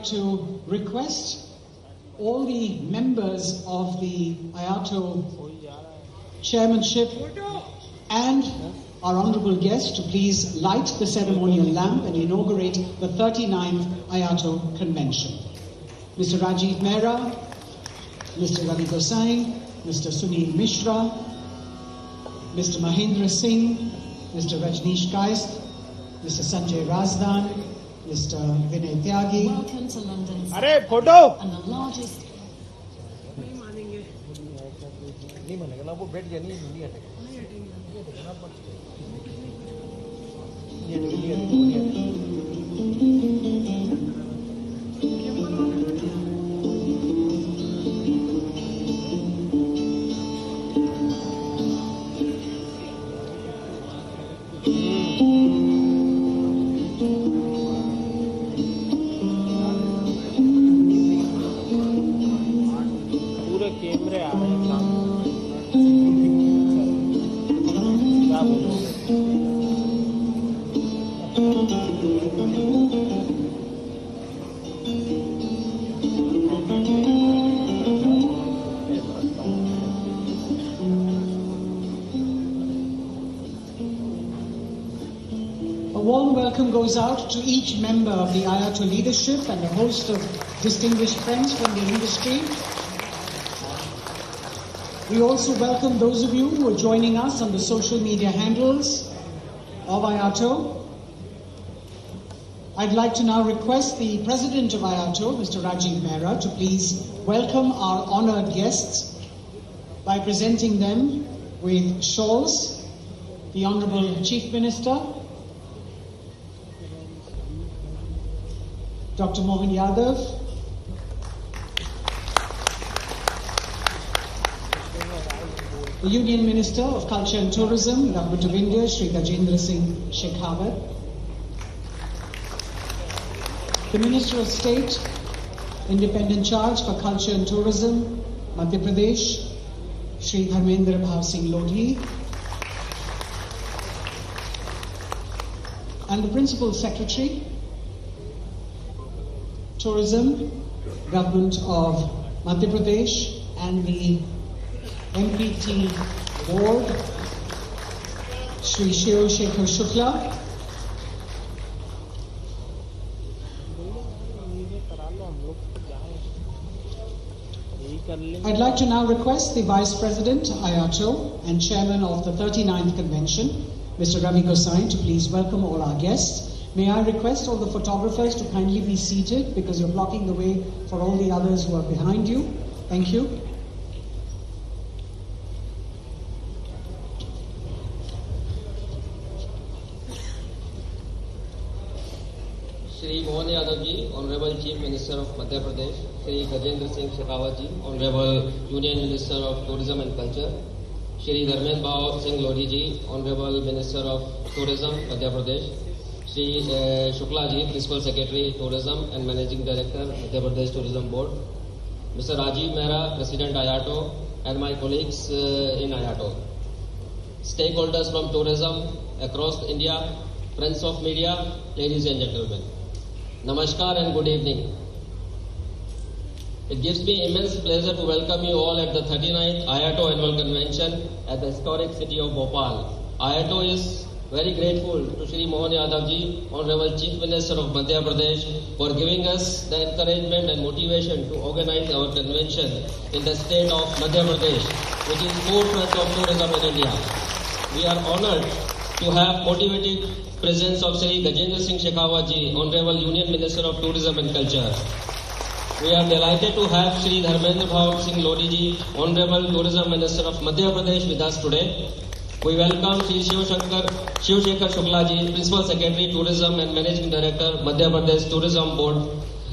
To request all the members of the IATO chairmanship and our honorable guest to please light the ceremonial lamp and inaugurate the 39th IATO convention. Mr. Rajiv Mehra, Mr. Ravi Gosai, Mr. Sunil Mishra, Mr. Mahendra Singh, Mr. Rajneesh Kaist, Mr. Sanjay Razdan, Mr. Vinay Tyagi. Welcome to London's photo and the largest. कैमरे आ रहे हैं क्या A warm welcome goes out to each member of the IATO leadership and a host of distinguished friends from the industry. We also welcome those of you who are joining us on the social media handles of IATO. I'd like to now request the President of IATO, Mr. Rajiv Mehra, to please welcome our honored guests by presenting them with shawls. The Honorable Chief Minister, Dr. Mohan Yadav, the Union Minister of Culture and Tourism, Government of India, Shri Gajendra Singh Shekhawat, the Minister of State, Independent Charge for Culture and Tourism, Madhya Pradesh, Shri Dharmendra Bhav Singh Lodhi, and the Principal Secretary, Tourism, Government of Madhya Pradesh, and the MPT Board, Shri Shiv Shekhar Shukla. I'd like to now request the Vice President, IATO, and Chairman of the 39th Convention, Mr. Ravi Gosai, to please welcome all our guests. May I request all the photographers to kindly be seated because you're blocking the way for all the others who are behind you. Thank you. Shri Mohan Yadav ji, Honorable Chief Minister of Madhya Pradesh, Shri Gajendra Singh Shekhawat ji, Honorable Union Minister of Tourism and Culture, Shri Dharmendra Bhav Singh Lodhi ji, Honorable Minister of Tourism, Madhya Pradesh, Shri Shukla ji, Principal Secretary, Tourism and Managing Director, Madhya Pradesh Tourism Board, Mr. Rajiv Mehra, President IATO, and my colleagues in IATO, stakeholders from tourism across India, friends of media, ladies and gentlemen. Namaskar and good evening. It gives me immense pleasure to welcome you all at the 39th IATO Annual Convention at the historic city of Bhopal. IATO is very grateful to Shri Mohan Yadav ji, Honorable Chief Minister of Madhya Pradesh, for giving us the encouragement and motivation to organize our convention in the state of Madhya Pradesh, which is forefront of tourism in India. We are honored to have motivated presence of Shri Gajendra Singh Shekhawat ji, Honorable Union Minister of Tourism and Culture. We are delighted to have Shri Dharmendra Bhav Singh Lodhi ji, Honorable Tourism Minister of Madhya Pradesh, with us today. We welcome Shri Shiv Shekhar Shukla ji, Principal Secretary, Tourism and Managing Director, Madhya Pradesh Tourism Board,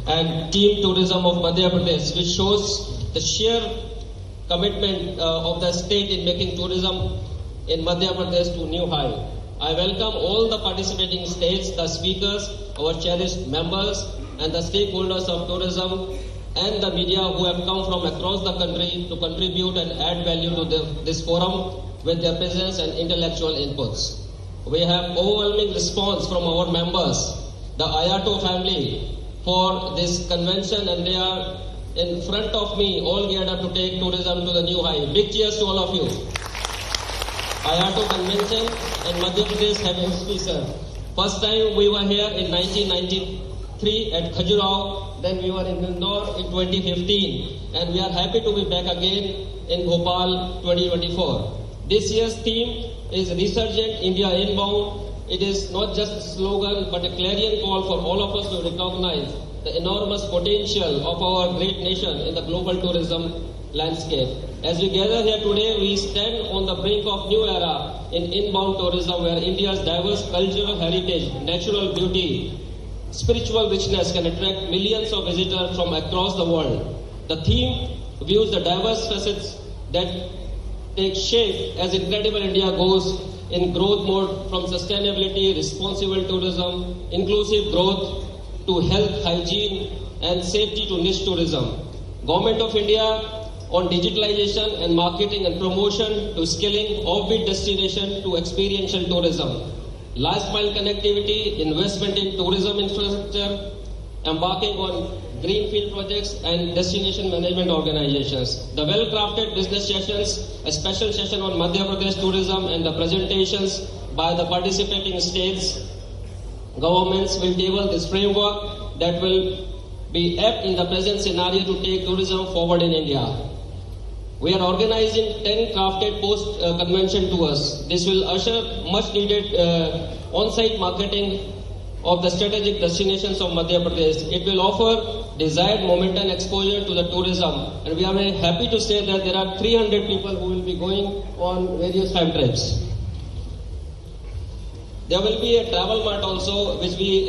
and Team Tourism of Madhya Pradesh, which shows the sheer commitment of the state in making tourism in Madhya Pradesh to new high. I welcome all the participating states, the speakers, our cherished members, and the stakeholders of tourism and the media who have come from across the country to contribute and add value to this forum with their presence and intellectual inputs. We have overwhelming response from our members, the IATO family, for this convention, and they are in front of me, all geared up to take tourism to the new high. Big cheers to all of you. IATO convention and Madhya Pradesh have history, sir. First time we were here in 1993 at Khajuraho, then we were in Indore in 2015, and we are happy to be back again in Bhopal 2024. This year's theme is Resurgent India Inbound. It is not just a slogan but a clarion call for all of us to recognize the enormous potential of our great nation in the global tourism landscape. As we gather here today, we stand on the brink of new era in inbound tourism, where India's diverse cultural heritage, natural beauty, spiritual richness can attract millions of visitors from across the world. The theme views the diverse facets that take shape as Incredible India goes in growth mode, from sustainability, responsible tourism, inclusive growth, to health, hygiene and safety, to niche tourism. Government of India on digitalization and marketing and promotion, to skilling, offbeat destination, to experiential tourism. Last mile connectivity, investment in tourism infrastructure, embarking on greenfield projects and destination management organizations. The well-crafted business sessions, a special session on Madhya Pradesh tourism, and the presentations by the participating states governments will table this framework that will be apt in the present scenario to take tourism forward in India. We are organizing 10 crafted post-convention tours. This will usher much needed on-site marketing of the strategic destinations of Madhya Pradesh. It will offer desired momentum and exposure to the tourism. And we are very happy to say that there are 300 people who will be going on various time trips. There will be a travel mart also, which we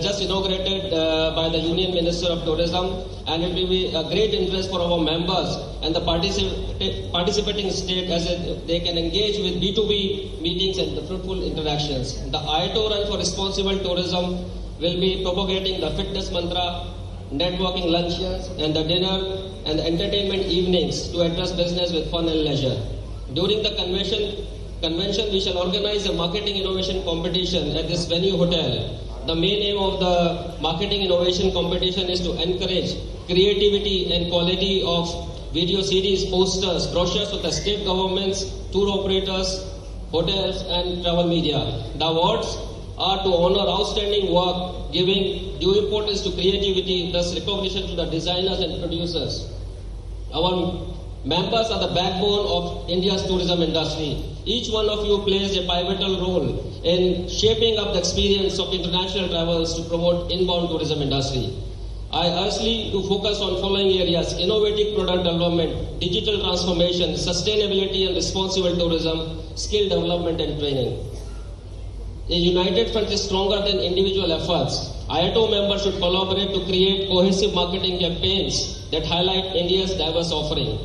just inaugurated by the Union Minister of Tourism, and it will be a great interest for our members and the participating state, as they can engage with B2B meetings and the fruitful interactions. The IATO Run for Responsible Tourism will be propagating the fitness mantra, networking luncheons, and the dinner and the entertainment evenings to address business with fun and leisure. During the convention, we shall organize a marketing innovation competition at this venue hotel. The main aim of the marketing innovation competition is to encourage creativity and quality of video series, posters, brochures of the state governments, tour operators, hotels and travel media. The awards are to honor outstanding work, giving due importance to creativity, thus recognition to the designers and producers. Our members are the backbone of India's tourism industry. Each one of you plays a pivotal role in shaping up the experience of international travelers to promote inbound tourism industry. I urge you to focus on following areas: innovative product development, digital transformation, sustainability and responsible tourism, skill development and training. A united front is stronger than individual efforts. IATO members should collaborate to create cohesive marketing campaigns that highlight India's diverse offering.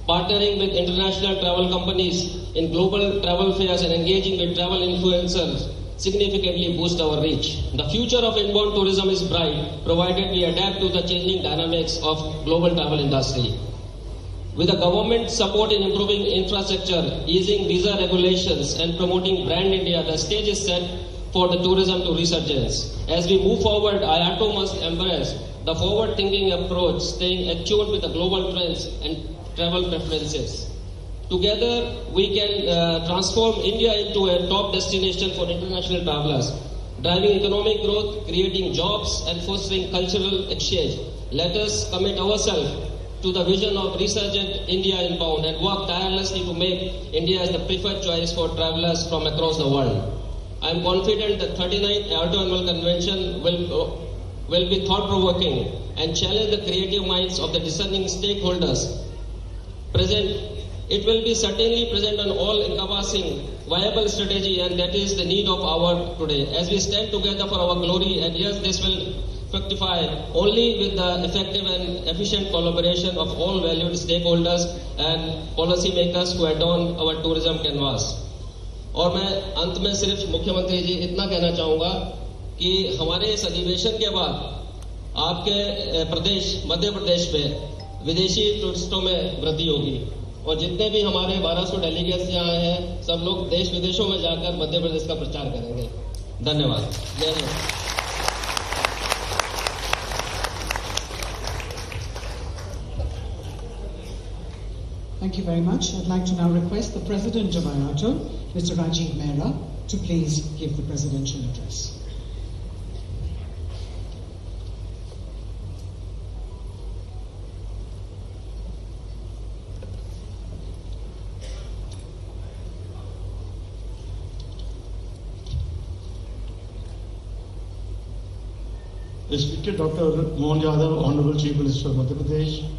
Partnering with international travel companies in global travel fairs and engaging with travel influencers significantly boost our reach. The future of inbound tourism is bright, provided we adapt to the changing dynamics of global travel industry. With the government support in improving infrastructure, easing visa regulations and promoting brand India, the stage is set for the tourism to resurgence. As we move forward, IATO must embrace the forward-thinking approach, staying attuned with the global trends and travel preferences. Together, we can transform India into a top destination for international travelers, driving economic growth, creating jobs, and fostering cultural exchange. Let us commit ourselves to the vision of resurgent India inbound and work tirelessly to make India as the preferred choice for travelers from across the world. I am confident that 39th IATO Annual Convention will be thought-provoking and challenge the creative minds of the discerning stakeholders present. It will be certainly present an all-encompassing, viable strategy, and that is the need of our today. As we stand together for our glory, and yes, this will fructify only with the effective and efficient collaboration of all valued stakeholders and policy makers who adorn our tourism canvas. और मैं अंत में सिर्फ मुख्यमंत्री जी इतना कहना चाहूँगा कि हमारे इस अधिवेशन के बाद आपके प्रदेश मध्य प्रदेश में विदेशी टूरिस्टों में वृद्धि होगी और जितने भी हमारे 1200 डेलीगेट्स यहाँ आए हैं सब लोग देश विदेशों में जाकर मध्य प्रदेश का प्रचार करेंगे. धन्यवाद. जय Hind. Thank you very much. I'd like to now request the President of IATO, Mr. Rajiv Mehra, to please give the presidential address. Respected Dr. Mohan Yadav, Honorable Chief Minister of Madhya Pradesh,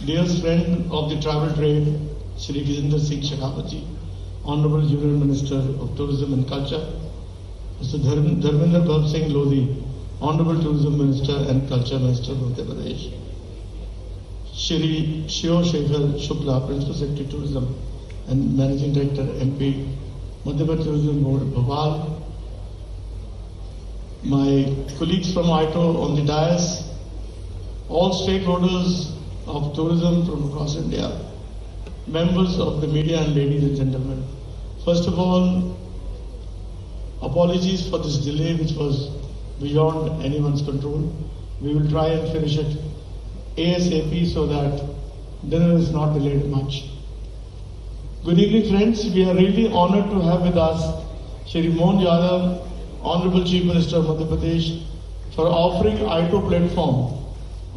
dearest friend of the travel trade, Shri Gajendra Singh Shekhawat ji, Honorable Union Minister of Tourism and Culture, Mr. Dharmendra Bhav Singh Lodhi, Honorable Tourism Minister and Culture Minister of Madhya Pradesh, Shri Shio Shekhar Shukla, Principal Secretary Tourism and Managing Director MP, Madhya Pradesh Tourism Board, Bhopal, my colleagues from IATO on the dais, all stakeholders of tourism from across India, members of the media and ladies and gentlemen. First of all, apologies for this delay which was beyond anyone's control. We will try and finish it ASAP so that dinner is not delayed much. Good evening friends, we are really honored to have with us Shri Mohan Yadav, Honorable Chief Minister of Madhya Pradesh, for offering IATO platform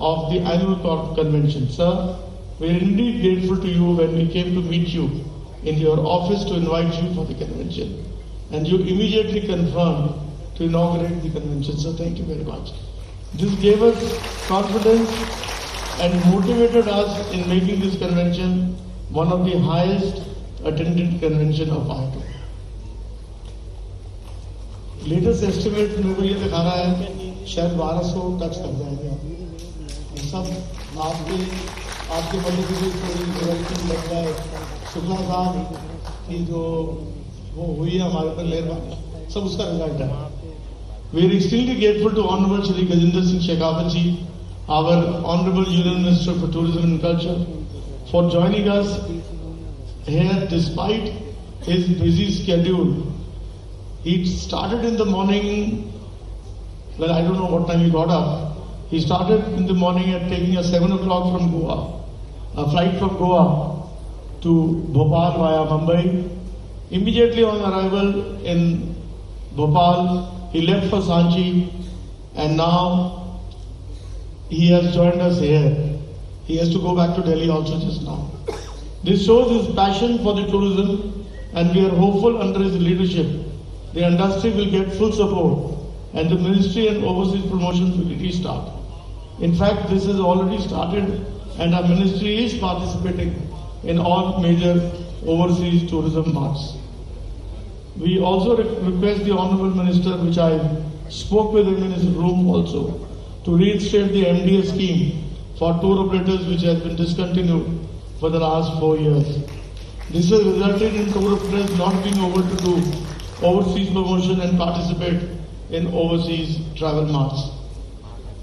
of the annual convention. Sir, we are indeed grateful to you when we came to meet you in your office to invite you for the convention. And you immediately confirmed to inaugurate the convention. So thank you very much. This gave us confidence and motivated us in making this convention one of the highest attended convention of IATO. Latest estimate मेरे को ये दिखा रहा है शायद 1200 touch कर जाएंगे। ये सब आपके मध्य प्रदेश थोड़ी डेवलपमेंट लग जाए, शुक्ला साहब की जो वो हुई है हमारे पर मेहरबानी, सब उसका रिजल्ट है। We are extremely grateful to honourable Shri Gajendra Singh Shekhawat ji, our honourable union minister for tourism and culture, for joining us here despite his busy schedule. He started in the morning, well, I don't know what time he got up. He started in the morning at taking a 7 o'clock from Goa, a flight from Goa to Bhopal via Mumbai. Immediately on arrival in Bhopal, he left for Sanchi and now he has joined us here. He has to go back to Delhi also just now. This shows his passion for the tourism and we are hopeful under his leadership the industry will get full support and the ministry and overseas promotions will restart. In fact, this has already started and our ministry is participating in all major overseas tourism marts. We also request the Honorable Minister, which I spoke with him in his room also, to reinstate the MDA scheme for tour operators which has been discontinued for the last 4 years. This has resulted in tour operators not being able to do overseas promotion and participate in overseas travel marts.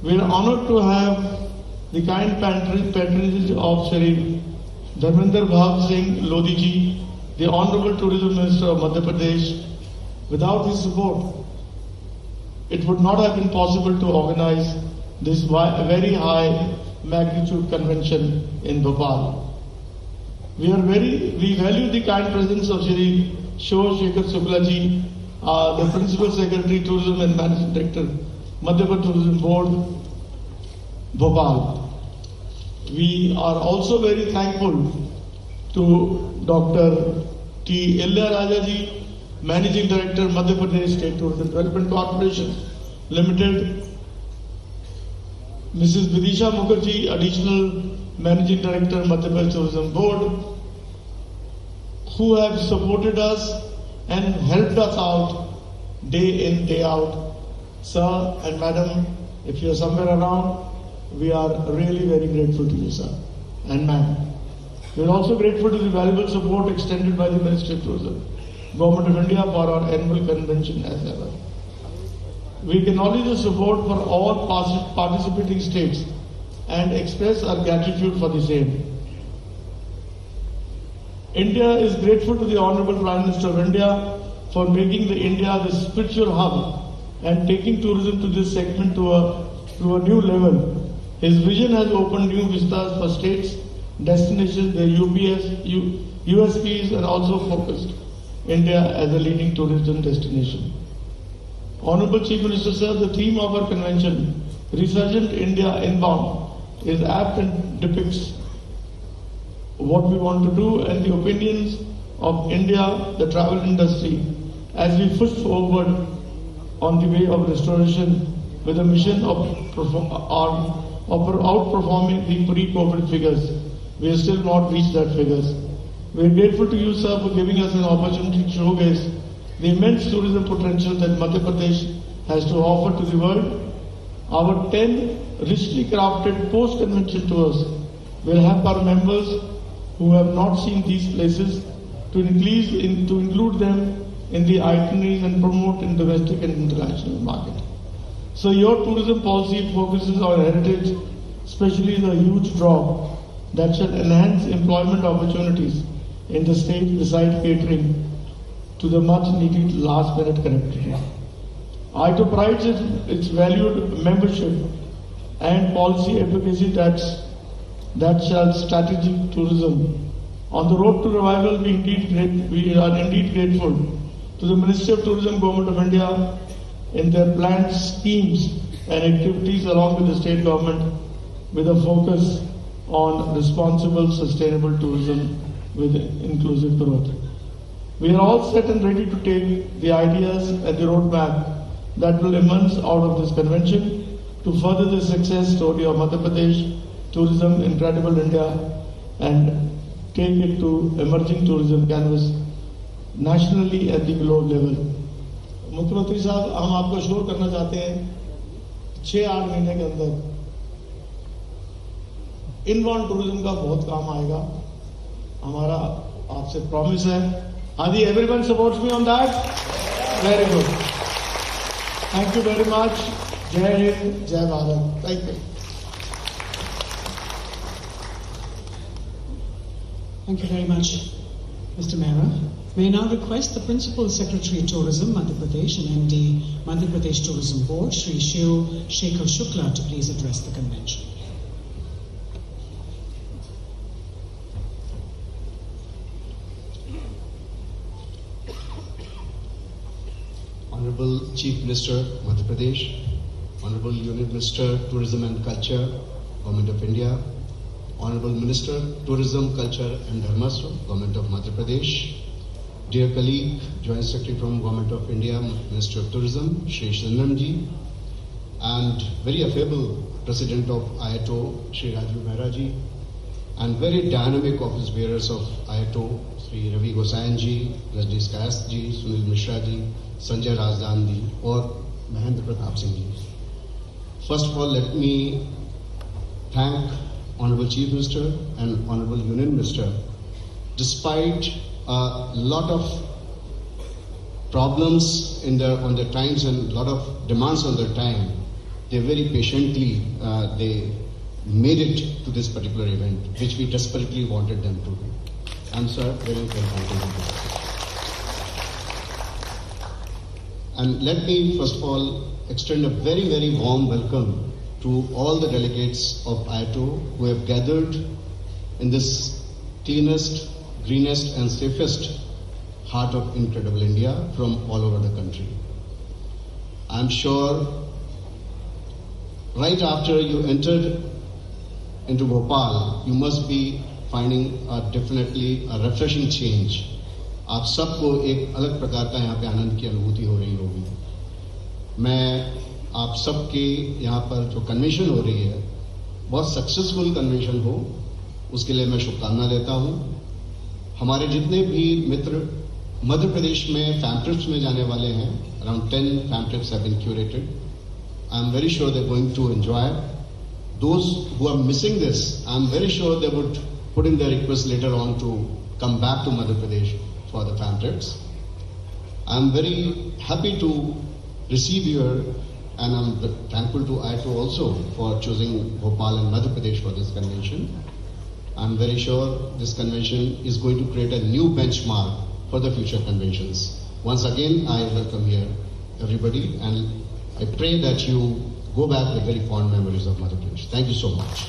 We are honored to have the kind patronage of Shri Dharmendra Bhav Singh Lodhi ji, the Honorable Tourism Minister of Madhya Pradesh. Without his support, it would not have been possible to organize this very high magnitude convention in Bhopal. We value the kind presence of Shri Shio Shekhar Shukla ji, the Principal Secretary Tourism and Managing Director, Madhya Pradesh Tourism Board, Bhopal. We are also very thankful to Dr. T. Illa Raja ji, Managing Director, Madhya Pradesh State Tourism Development Corporation Limited, Mrs. Vidisha Mukherjee, Additional Managing Director, Madhya Pradesh Tourism Board, who have supported us and helped us out day in, day out. Sir and Madam, if you are somewhere around, we are really very grateful to you, sir and ma'am. We are also grateful to the valuable support extended by the Ministry of Tourism, Government of India for our annual convention as ever. We acknowledge the support for all participating states and express our gratitude for the same. India is grateful to the Honorable Prime Minister of India for making India the spiritual hub and taking tourism to this segment to a new level. His vision has opened new vistas for states destinations, their USPs, and also focused India as a leading tourism destination. Honorable Chief Minister Sir, the theme of our convention, Resurgent India Inbound, is apt and depicts what we want to do and the opinions of India, the travel industry, as we push forward on the way of restoration with a mission of outperforming the pre-COVID figures. We have still not reached that figures. We are grateful to you, sir, for giving us an opportunity to showcase the immense tourism potential that Madhya Pradesh has to offer to the world. Our 10 richly crafted post-convention tours will help our members who have not seen these places to include them in the itineraries and promote in domestic and international market. So your tourism policy focuses on heritage, especially the huge draw that shall enhance employment opportunities in the state besides catering to the much needed last minute connectivity. IATO prides its valued membership and policy advocacy that shall strategic tourism. On the road to revival, we are indeed grateful to the Ministry of Tourism, Government of India, in their planned schemes and activities along with the state government with a focus on responsible, sustainable tourism with inclusive growth. We are all set and ready to take the ideas and the roadmap that will emerge out of this convention to further the success story of Madhya Pradesh tourism, incredible India, and take it to emerging tourism canvas nationally at the globe level. मुख्यमंत्री साहब, हम आपको sure करना चाहते हैं 6-8 महीने के अंदर इनबाउंड टूरिज्म का बहुत काम आएगा, हमारा आपसे प्रॉमिस है. Adi, everyone supports me on that? Very good. Thank you very much. Jai Hind, Jai Bharat. Thank you. Thank you very much, Mr. Mehra. May I now request the Principal Secretary Tourism, Madhya Pradesh, and MD, Madhya Pradesh Tourism Board, Shri Shiv Shekhar Shukla, to please address the convention. Honorable Chief Minister, Madhya Pradesh, Honorable Union Minister, Tourism and Culture, Government of India, Honorable Minister, Tourism, Culture and Dharmaswa, Government of Madhya Pradesh, dear colleague, Joint Secretary from Government of India, Minister of Tourism, Shri Shanamji, and very affable President of IATO, Shri Rajiv Mehra ji, and very dynamic office bearers of IATO, Shri Ravi Gosain ji, Rajnish Kayas ji, Sunil Mishra ji, Sanjay Razdan ji, or Mahendra Pratap Singh ji. First of all, let me thank Honorable Chief Minister and Honorable Union Minister. Despite a lot of problems on their times and a lot of demands on their time, they very patiently they made it to this particular event, which we desperately wanted them to do. I'm sir, very thankful. And let me first of all extend a very, very warm welcome to all the delegates of IATO who have gathered in this cleanest, greenest and safest heart of incredible India from all over the country. I'm sure right after you entered into Bhopal, you must be finding definitely a refreshing change. आप सबको एक अलग प्रकार का यहाँ पे आनंद की अनुभूति हो रही होगी. मैं आप सबके यहाँ पर जो कन्वेंशन हो रही है बहुत सक्सेसफुल कन्वेंशन हो, उसके लिए मैं शुभकामना देता हूँ. हमारे जितने भी मित्र मध्य प्रदेश में फैम ट्रिप्स में जाने वाले हैं, around 10 fam trips have been curated. I am very sure they are going to enjoy. Those who are missing this, I am very sure they would put in their request later on to come back to Madhya Pradesh for the fam trips. I am very happy to receive you here, and I am thankful to IATO also for choosing Bhopal and Madhya Pradesh for this convention. I am very sure this convention is going to create a new benchmark for the future conventions. Once again, I welcome here everybody, and I pray that you go back with very fond memories of Madhya Pradesh. Thank you so much.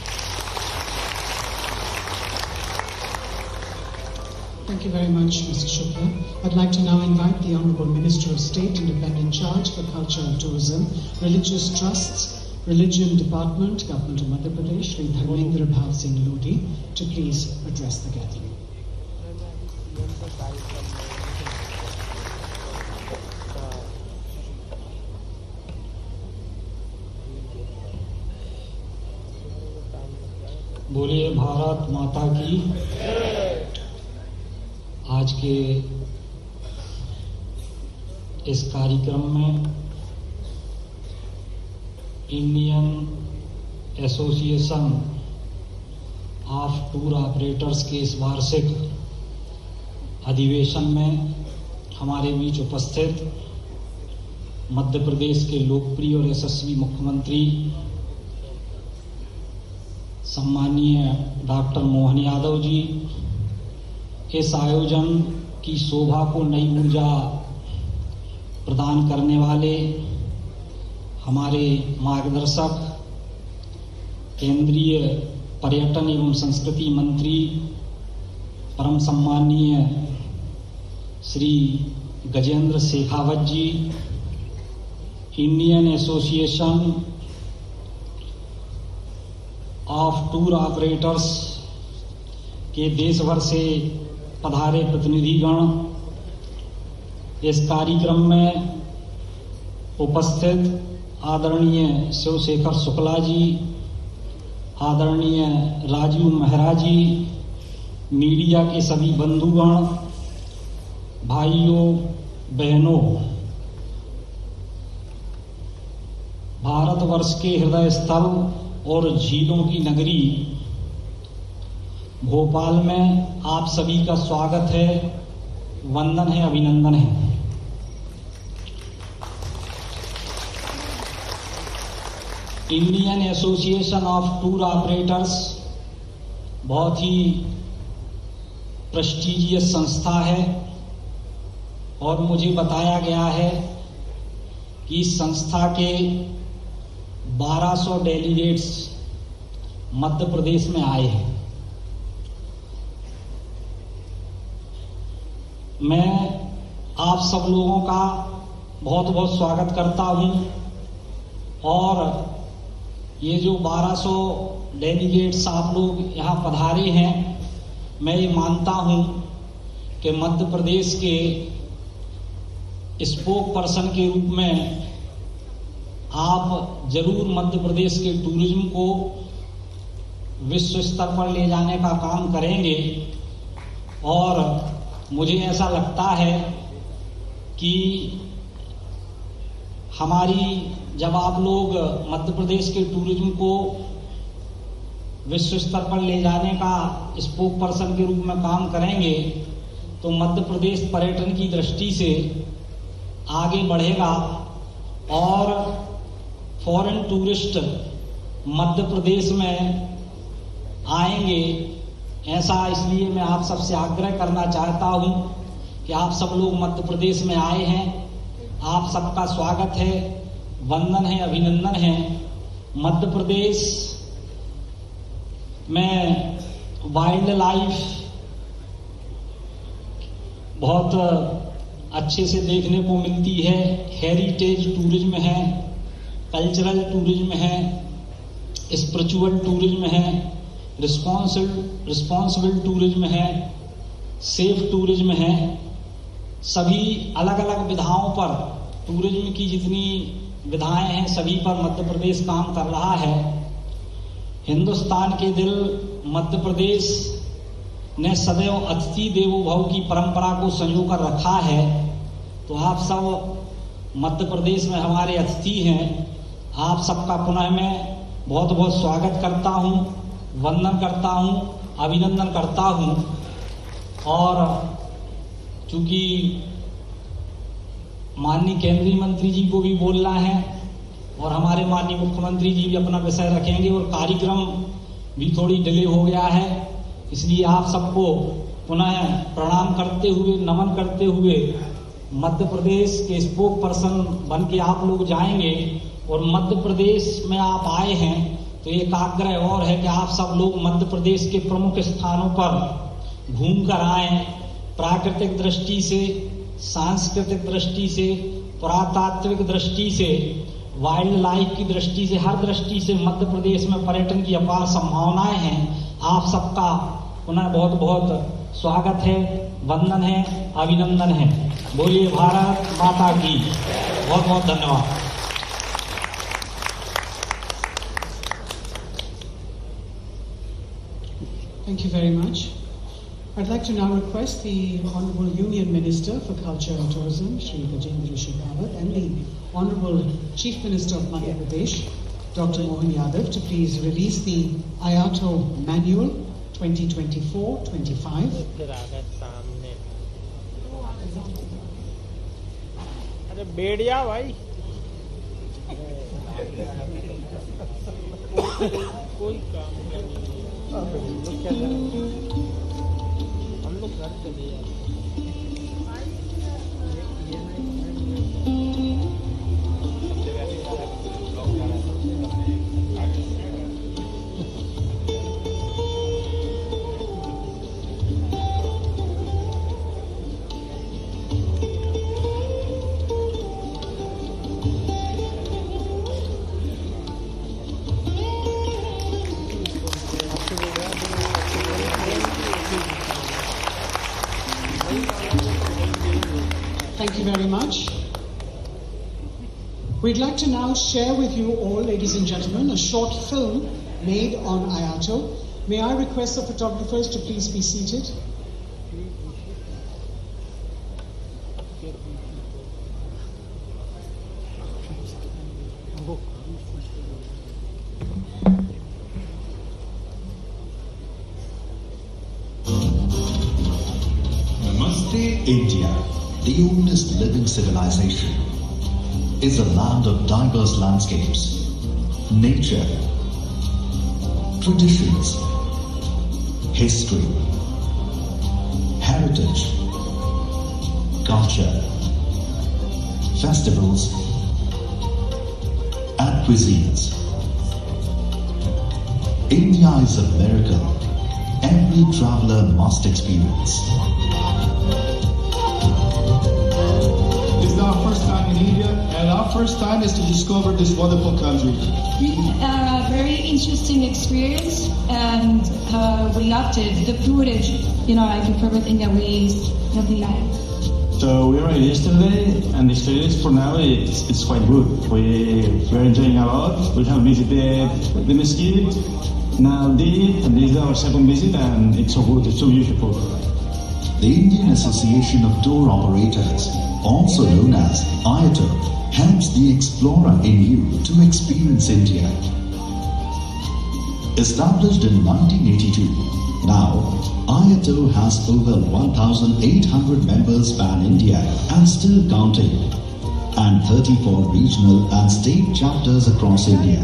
Thank you very much, Mr. Shukla. I'd like to now invite the Honourable Minister of State, Independent Charge for Culture and Tourism, Religious Trusts, Religion Department, Government of Madhya Pradesh, Shri Dharmendra Bhav Singh Lodi, to please address the gathering. बोलिए भारत माता की। आज के इस कार्यक्रम में Indian association of tour operators के इस वार्षिक अधिवेशन में हमारे बीच उपस्थित मध्य प्रदेश के लोकप्रिय और यशस्वी मुख्यमंत्री सम्मानीय डॉक्टर मोहन यादव जी, इस आयोजन की शोभा को नई ऊर्जा प्रदान करने वाले हमारे मार्गदर्शक केंद्रीय पर्यटन एवं संस्कृति मंत्री परम सम्मानीय Shri Gajendra Shekhawat ji, Indian association of tour operators के देश भर से पधारे प्रतिनिधिगण, इस कार्यक्रम में उपस्थित आदरणीय शिवशेखर शुक्ला जी, आदरणीय राजीव मेहरा जी, मीडिया के सभी बंधुगण, भाइयों बहनों, भारतवर्ष के हृदय स्थल और झीलों की नगरी भोपाल में आप सभी का स्वागत है, वंदन है, अभिनंदन है। Indian association of tour operators बहुत ही प्रेस्टीजियस संस्था है और मुझे बताया गया है कि इस संस्था के 1200 डेलीगेट्स मध्य प्रदेश में आए हैं। मैं आप सब लोगों का बहुत बहुत स्वागत करता हूं और ये जो 1200 डेलीगेट्स आप लोग यहाँ पधारे हैं, मैं ये मानता हूं कि मध्य प्रदेश के स्पोक पर्सन के रूप में आप जरूर मध्य प्रदेश के टूरिज्म को विश्व स्तर पर ले जाने का काम करेंगे। और मुझे ऐसा लगता है कि हमारी जब आप लोग मध्य प्रदेश के टूरिज्म को विश्व स्तर पर ले जाने का स्पोक पर्सन के रूप में काम करेंगे तो मध्य प्रदेश पर्यटन की दृष्टि से आगे बढ़ेगा और फॉरेन टूरिस्ट मध्य प्रदेश में आएंगे। ऐसा इसलिए मैं आप सबसे आग्रह करना चाहता हूं कि आप सब लोग मध्य प्रदेश में आए हैं, आप सबका स्वागत है, वंदन है, अभिनंदन है। मध्य प्रदेश में वाइल्ड लाइफ बहुत अच्छे से देखने को मिलती है, हेरिटेज टूरिज्म है, कल्चरल टूरिज्म है, स्पिरिचुअल टूरिज्म है, रिस्पॉन्सिबल टूरिज्म है, सेफ टूरिज्म है। सभी अलग अलग विधाओं पर टूरिज्म की जितनी विधाएं हैं सभी पर मध्य प्रदेश काम कर रहा है। हिंदुस्तान के दिल मध्य प्रदेश ने सदैव अतिथि देवो भव की परंपरा को संजो कर रखा है। तो आप सब मध्य प्रदेश में हमारे अतिथि हैं, आप सबका पुनः मैं बहुत बहुत स्वागत करता हूं, वंदन करता हूं, अभिनंदन करता हूं। और चूंकि माननीय केंद्रीय मंत्री जी को भी बोलना है और हमारे माननीय मुख्यमंत्री जी भी अपना विषय रखेंगे और कार्यक्रम भी थोड़ी डिले हो गया है, इसलिए आप सबको पुनः प्रणाम करते हुए, नमन करते हुए मध्य प्रदेश के स्पोक पर्सन बन के आप लोग जाएंगे। और मध्य प्रदेश में आप आए हैं तो एक आग्रह और है कि आप सब लोग मध्य प्रदेश के प्रमुख स्थानों पर घूम कर आएं, प्राकृतिक दृष्टि से, सांस्कृतिक दृष्टि से, पुरातात्विक दृष्टि से, वाइल्ड लाइफ की दृष्टि से, हर दृष्टि से मध्य प्रदेश में पर्यटन की अपार संभावनाएं हैं। आप सबका पुनः बहुत बहुत स्वागत है, वंदन है, अभिनंदन है। बोलिए भारत माता की। बहुत बहुत धन्यवाद। Thank you very much. I'd like to now request the Honourable Union Minister for Culture and Tourism, Shri Gajendra Shekhawat, and the Honourable Chief Minister of Madhya Pradesh, Dr. Mohan Yadav, to please release the IATO Manual 2024-25. इधर आ गए सामने। अरे बैठ जा भाई। कोई काम नहीं। क्या करें? हम लोग घर चले जाते हैं। Thank you very much. We'd like to now share with you all, ladies and gentlemen, a short film made on IATO. May I request the photographers to please be seated? Namaste, India, the oldest living civilization, is a land of diverse landscapes, nature, traditions, history, heritage, culture, festivals, and cuisines. India is a miracle every traveler must experience. This is our first time in India, and our first time is to discover this wonderful country. A very interesting experience, and we loved it. The food is, like everything that we really like. So we arrived yesterday, and the experience for now it's quite good. We're enjoying a lot. We have visited the mosque, now and this is our second visit, and it's so good. It's so beautiful. The Indian Association of Tour Operators, also known as IATO, helps the explorer in you to experience India. Established in 1982, now IATO has over 1,800 members pan-India and still counting, and 34 regional and state chapters across India.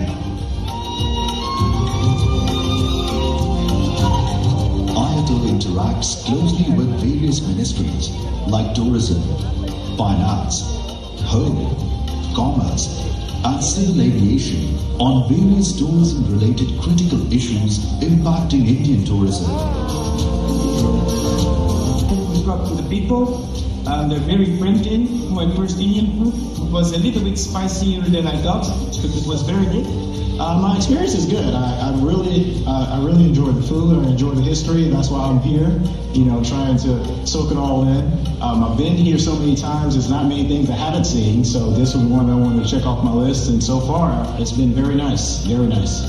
IATO interacts closely with various ministries like tourism, finance, home, commerce, and civil aviation on various tourism-related critical issues impacting Indian tourism. We got to the people, and they're very friendly. My first Indian food was a little bit spicier than I thought, but it was very good. My experience is good. I really enjoy the food. I enjoy the history. That's why I'm here, trying to soak it all in. I've been here so many times. There's not many things I haven't seen, so this was one I wanted to check off my list. And so far, it's been very nice, very nice.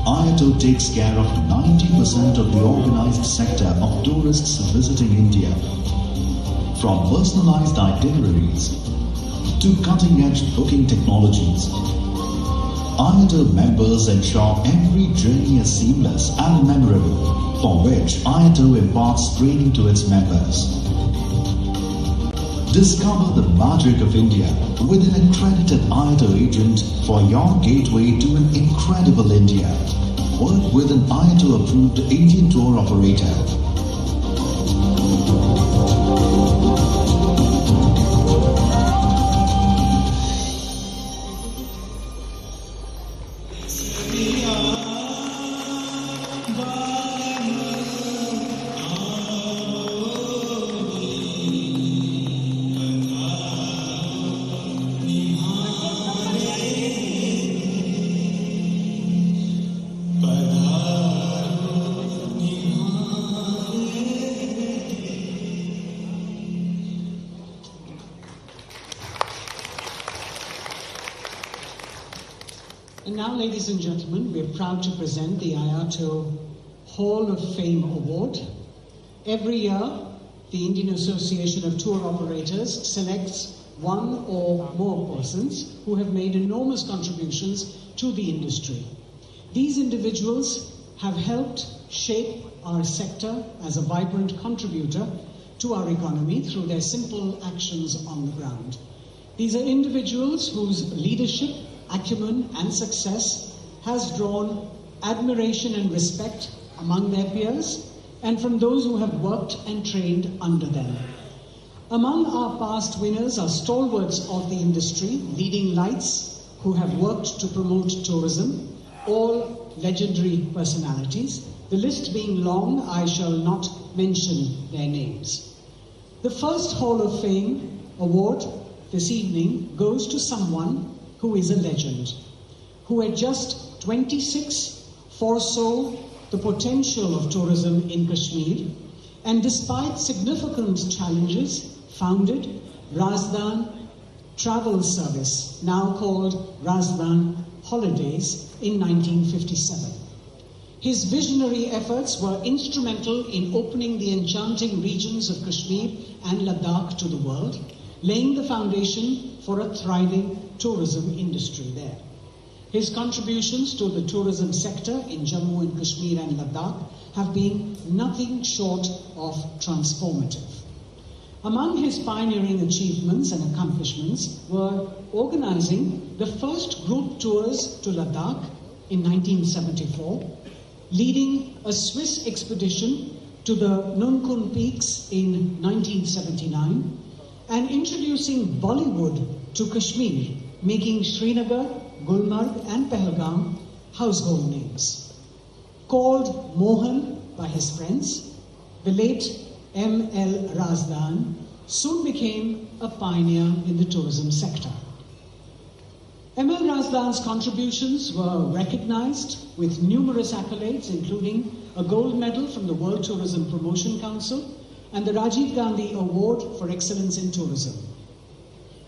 IATO takes care of 90% of the organized sector of tourists visiting India. From personalized itineraries to cutting-edge booking technologies, IATO members ensure every journey is seamless and memorable, for which IATO imparts training to its members. Discover the magic of India with an accredited IATO agent for your gateway to an incredible India. Work with an IATO-approved Indian tour operator. ladies and gentlemen, we're proud to present the IATO Hall of Fame Award. Every year, the Indian Association of Tour Operators selects one or more persons who have made enormous contributions to the industry. These individuals have helped shape our sector as a vibrant contributor to our economy through their simple actions on the ground. These are individuals whose leadership, acumen and success has drawn admiration and respect among their peers and from those who have worked and trained under them. Among our past winners are stalwarts of the industry, leading lights who have worked to promote tourism, all legendary personalities. The list being long, I shall not mention their names. The first Hall of Fame award this evening goes to someone who is a legend, who at just 26 foresaw the potential of tourism in Kashmir, and despite significant challenges, founded Razdan Travel Service, now called Razdan Holidays, in 1957. His visionary efforts were instrumental in opening the enchanting regions of Kashmir and Ladakh to the world, laying the foundation for a thriving tourism industry there. His contributions to the tourism sector in Jammu and Kashmir and Ladakh have been nothing short of transformative. Among his pioneering achievements and accomplishments were organizing the first group tours to Ladakh in 1974, leading a Swiss expedition to the Nunkun Peaks in 1979, and introducing Bollywood to Kashmir, making Srinagar, Gulmarg and Pahalgam household names. Called Mohan by his friends, the late M.L. Razdan soon became a pioneer in the tourism sector. M.L. Razdan's contributions were recognized with numerous accolades, including a gold medal from the World Tourism Promotion Council and the Rajiv Gandhi Award for Excellence in Tourism.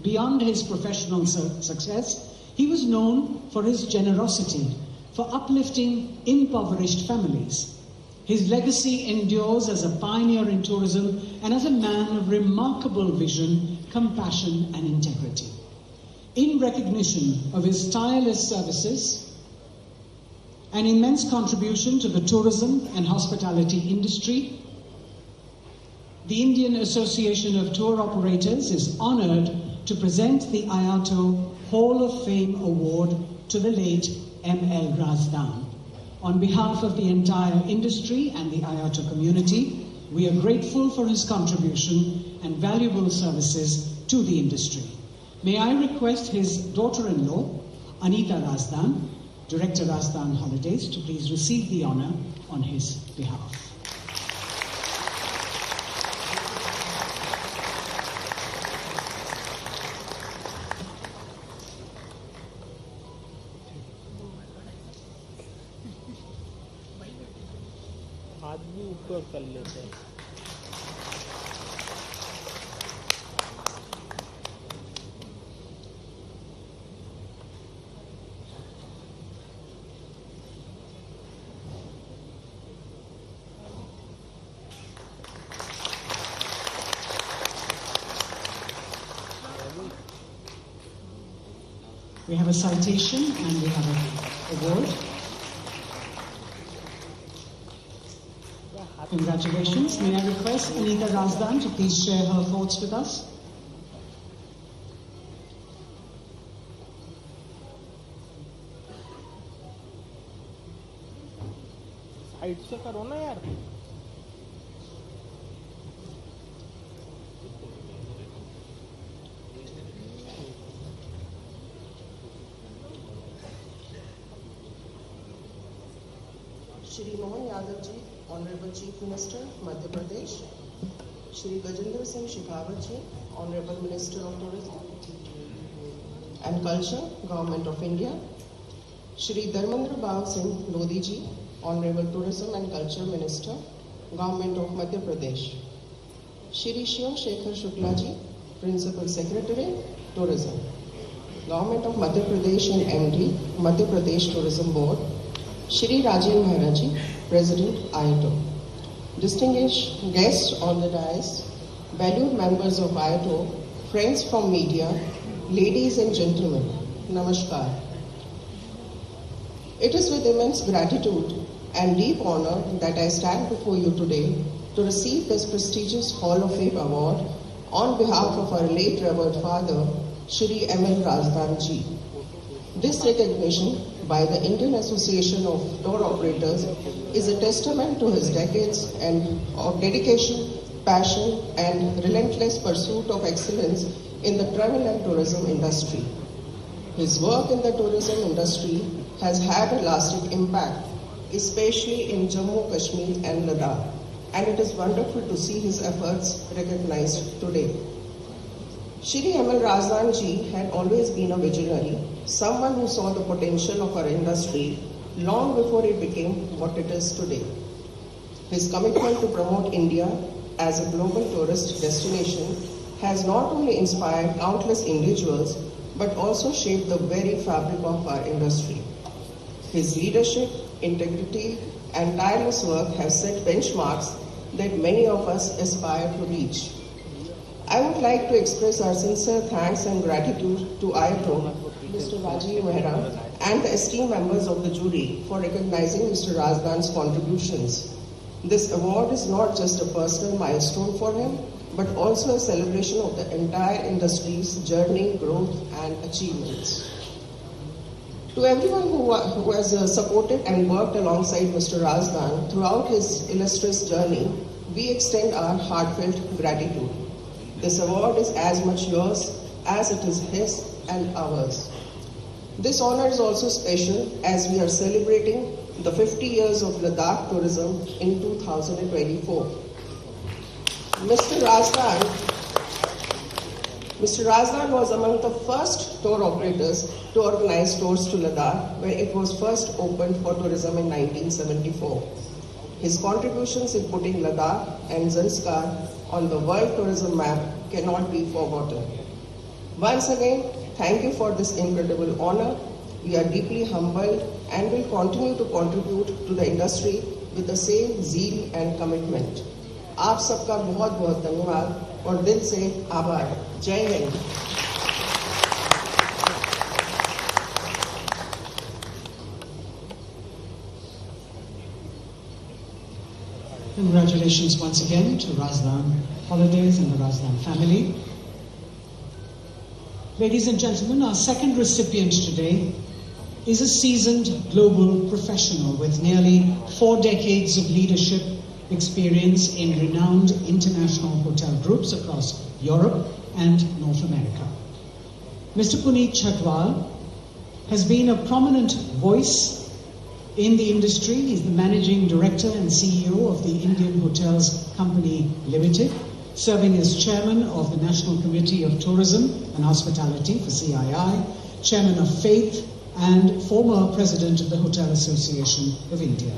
Beyond his professional success, he was known for his generosity, for uplifting impoverished families. His legacy endures as a pioneer in tourism and as a man of remarkable vision, compassion and integrity. In recognition of his tireless services and immense contribution to the tourism and hospitality industry, the Indian Association of Tour Operators is honored to present the IATO Hall of Fame Award to the late M.L. Razdan. On behalf of the entire industry and the IATO community, we are grateful for his contribution and valuable services to the industry. May I request his daughter-in-law, Anita Razdan, Director Razdan Holidays, to please receive the honor on his behalf. हाथ भी ऊपर कर लेते हैं. We have a citation and we have an award. Congratulations. May I request Anita Razdan to please share her thoughts with us? Side से करो ना यार. Shri Mohan Yadav ji, Honorable Chief Minister, Madhya Pradesh. Shri Gajendra Singh Shekhawat ji, Honorable Minister of Tourism and Culture, Government of India. Shri Dharmendra Bal Singh Lodi ji, Honorable Tourism and Culture Minister, Government of Madhya Pradesh. Shri Shiv Shekhar Shukla ji, Principal Secretary, Tourism. Government of Madhya Pradesh and MD, Madhya Pradesh Tourism Board, Shri Rajiv Mehra, President, IATO. Distinguished guests on the dais, valued members of IATO, friends from media, ladies and gentlemen, Namaskar. It is with immense gratitude and deep honor that I stand before you today to receive this prestigious Hall of Fame award on behalf of our late revered father, Shri M.L. Razdan ji. This recognition by the Indian Association of Tour Operators is a testament to his decades of dedication, passion, and relentless pursuit of excellence in the travel and tourism industry. His work in the tourism industry has had a lasting impact, especially in Jammu, Kashmir, and Ladakh, and it is wonderful to see his efforts recognized today. Shri M.L. Razdan ji had always been a visionary, someone who saw the potential of our industry long before it became what it is today. His commitment to promote India as a global tourist destination has not only inspired countless individuals, but also shaped the very fabric of our industry. His leadership, integrity, and tireless work have set benchmarks that many of us aspire to reach. I would like to express our sincere thanks and gratitude to IATO, Mr. Rajiv Mehra, and the esteemed members of the jury for recognizing Mr. Razdan's contributions. This award is not just a personal milestone for him, but also a celebration of the entire industry's journey, growth, and achievements. To everyone who has supported and worked alongside Mr. Razdan throughout his illustrious journey, we extend our heartfelt gratitude. This award is as much yours as it is his and ours. This honor is also special as we are celebrating the 50 years of Ladakh tourism in 2024. Mr. Razdan was among the first tour operators to organize tours to Ladakh when it was first opened for tourism in 1974. His contributions in putting Ladakh and Zanskar on the world tourism map cannot be forgotten. Once again, thank you for this incredible honor. We are deeply humbled and will continue to contribute to the industry with the same zeal and commitment. आप सबका बहुत बहुत धन्यवाद और दिल से आभार। जय Hind. Congratulations once again to Razdan Holidays and the Razdan family. Ladies and gentlemen, our second recipient today is a seasoned global professional with nearly 4 decades of leadership experience in renowned international hotel groups across Europe and North America. Mr. Puneet Chhatwal has been a prominent voice in the industry. He's the Managing Director and CEO of the Indian Hotels Company Limited, serving as Chairman of the National Committee of Tourism and Hospitality for CII, Chairman of Faith, and former President of the Hotel Association of India.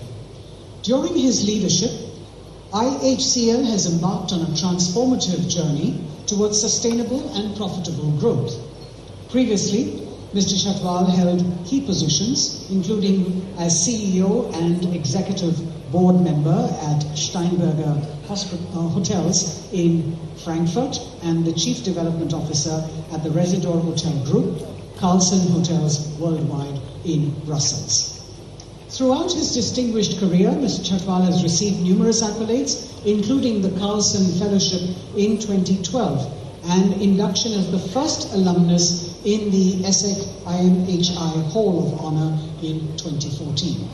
During his leadership, IHCL has embarked on a transformative journey towards sustainable and profitable growth. Previously, Mr. Chhatwal held key positions, including as CEO and executive board member at Steinberger Hotels in Frankfurt and the Chief Development Officer at the Residor Hotel Group, Carlson Hotels Worldwide in Brussels. Throughout his distinguished career, Mr. Chhatwal has received numerous accolades, including the Carlson Fellowship in 2012 and induction as the first alumnus in the ESSEC IMHI Hall of Honor in 2014.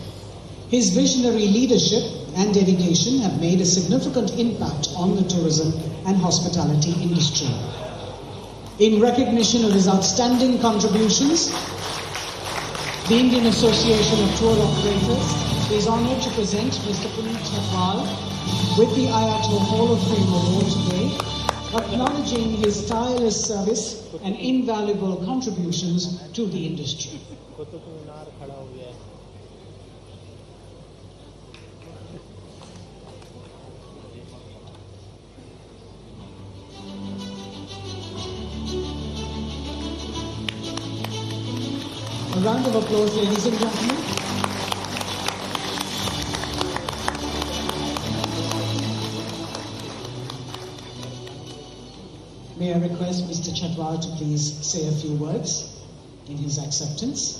His visionary leadership and dedication have made a significant impact on the tourism and hospitality industry. In recognition of his outstanding contributions, the Indian Association of Tour Operators is honoured to present Mr. Puneet Chhatwal with the IATO Hall of Fame Award today, acknowledging his tireless service and invaluable contributions to the industry. round of applause, ladies and gentlemen. May I request Mr. Chatwal to please say a few words in his acceptance.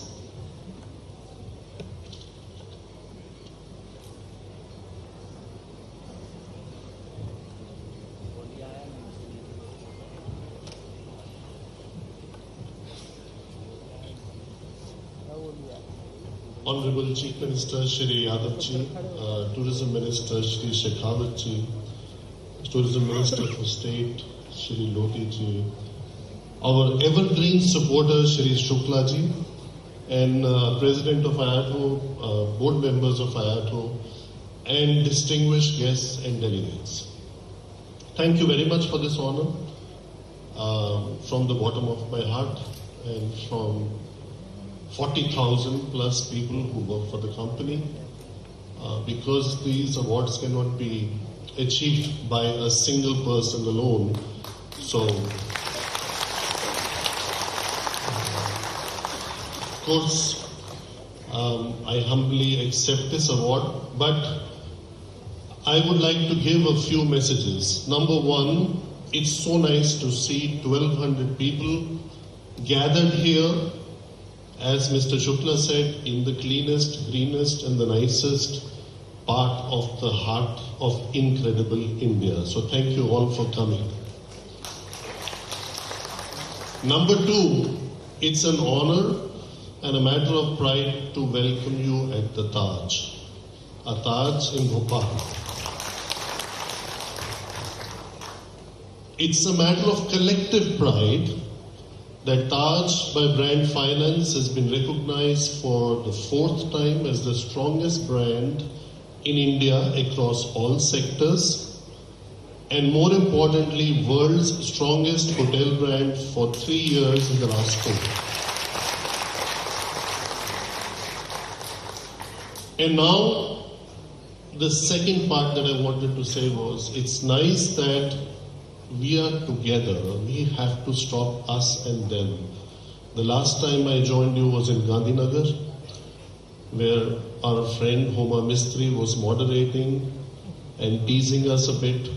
Honorable Chief Minister Shri Yadav Ji, Tourism Minister Shri Shekhawat Ji, Tourism Minister for State Shri Loti Ji, our evergreen supporter Shri Shukla Ji, and President of IATO, board members of IATO, and distinguished guests and delegates. Thank you very much for this honor from the bottom of my heart and from 40,000 plus people who work for the company, because these awards cannot be achieved by a single person alone. So, of course, I humbly accept this award, but I would like to give a few messages. Number one, it's so nice to see 1,200 people gathered here, as Mr. Shukla said, in the cleanest, greenest and the nicest part of the heart of incredible India. So thank you all for coming. Number two, it's an honor and a matter of pride to welcome you at the Taj, a Taj in Bhopal. It's a matter of collective pride that Taj by Brand Finance has been recognized for the 4th time as the strongest brand in India across all sectors, and more importantly, world's strongest hotel brand for 3 years in the last 4. And now, the second part that I wanted to say was, it's nice that we are together. We have to stop us and them. The last time I joined you was in Gandhinagar, where our friend Homa Mistry was moderating and teasing us a bit.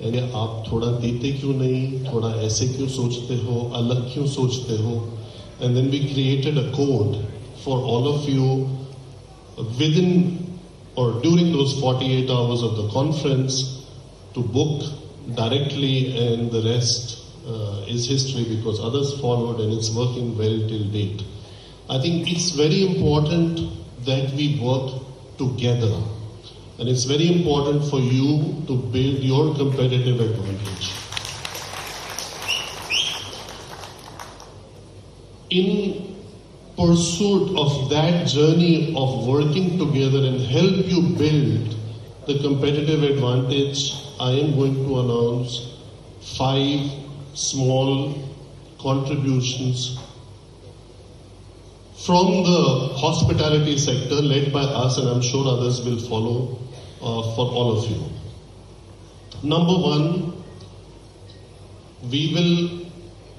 And आप थोड़ा देते क्यों नहीं, थोड़ा ऐसे क्यों सोचते हो, अलग क्यों सोचते हो? And then we created a code for all of you within or during those 48 hours of the conference to book directly, and the rest is history because others followed and it's working well till date. I think it's very important that we work together, and it's very important for you to build your competitive advantage. In pursuit of that journey of working together and help you build the competitive advantage, I am going to announce 5 small contributions from the hospitality sector led by us, and I'm sure others will follow for all of you. Number one, we will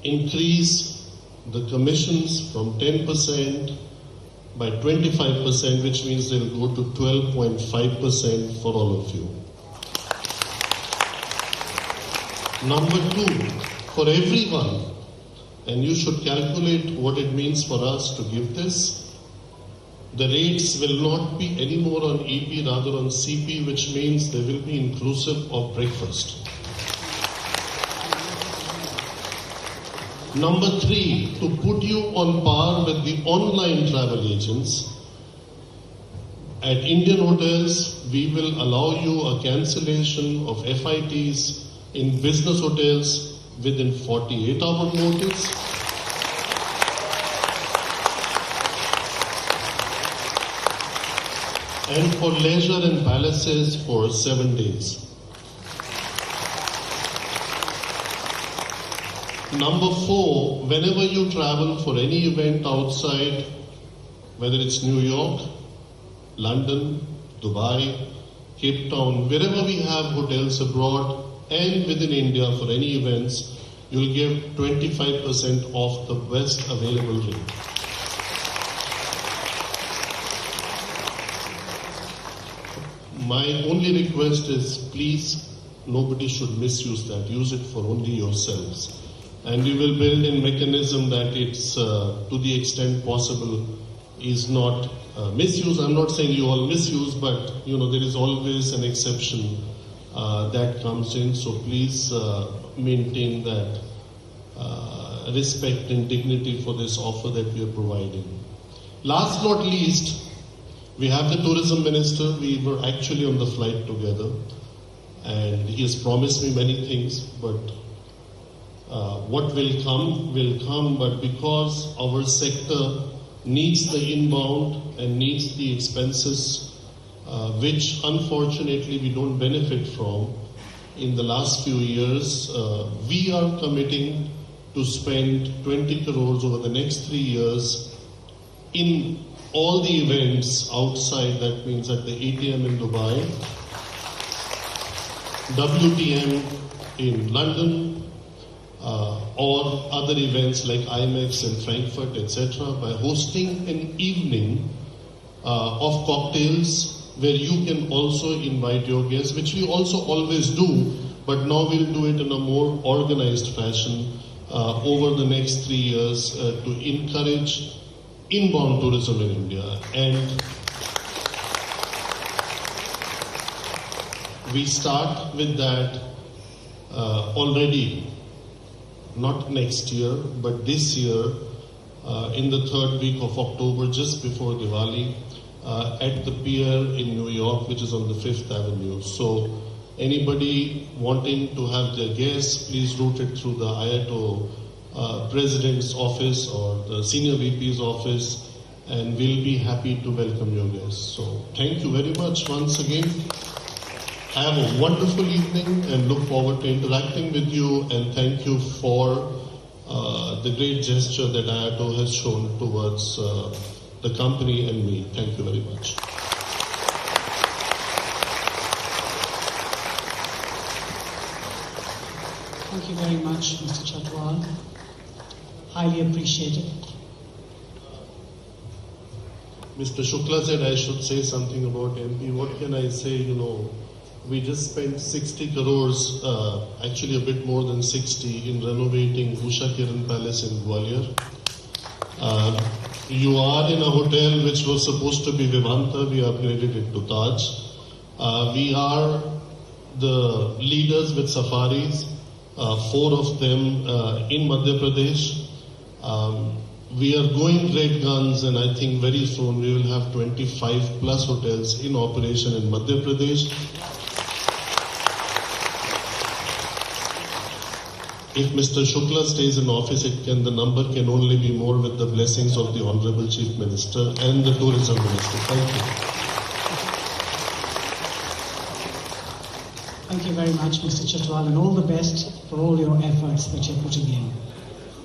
increase the commissions from 10% by 25%, which means they'll go to 12.5% for all of you. Number two, for everyone, and you should calculate what it means for us to give this, the rates will not be any more on EP, rather on CP, which means they will be inclusive of breakfast. Number three, to put you on par with the online travel agents, at Indian Hotels, we will allow you a cancellation of FITs in business hotels within 48-hour notice. And for leisure and palaces for 7 days. Number four, whenever you travel for any event outside, whether it's New York, London, Dubai, Cape Town, wherever we have hotels abroad and within India for any events, you'll give 25% off the best available rate. My only request is, please, nobody should misuse that. Use it for only yourselves. And we will build in mechanism that it's, to the extent possible, is not misuse. I'm not saying you all misuse, but there is always an exception that comes in. So please maintain that respect and dignity for this offer that we are providing. Last not least, we have the tourism minister. We were actually on the flight together, and he has promised me many things, but what will come, but because our sector needs the inbound and needs the expenses, which unfortunately we don't benefit from in the last few years, we are committing to spend 20 crores over the next 3 years in all the events outside. That means at the ATM in Dubai, WTM in London, or other events like IMEX in Frankfurt, etc., by hosting an evening of cocktails where you can also invite your guests, which we also always do, but now we'll do it in a more organized fashion over the next 3 years to encourage inbound tourism in India. And we start with that already, not next year, but this year, in the 3rd week of October, just before Diwali, at the pier in New York, which is on the 5th Avenue. So anybody wanting to have their guests, please route it through the IATO President's office or the Senior VP's office, and we'll be happy to welcome your guests. So thank you very much once again. Have a wonderful evening and look forward to interacting with you, and thank you for the great gesture that IATO has shown towards the company and me. Thank you very much. Thank you very much, Mr. Chatwal. Highly appreciated. Mr. Shukla said I should say something about MP. What can I say? We just spent 60 crores, actually a bit more than 60, in renovating Usha Kiran Palace in Gwalior. You are in a hotel which was supposed to be Vivanta. We upgraded it to Taj. We are the leaders with safaris, 4 of them in Madhya Pradesh. We are going great guns, and I think very soon we will have 25 plus hotels in operation in Madhya Pradesh. If Mr. Shukla stays in office, the number can only be more with the blessings of the Honorable Chief Minister and the Tourism Minister. Thank you. Thank you very much, Mr. Chatwal, and all the best for all your efforts that you're putting in.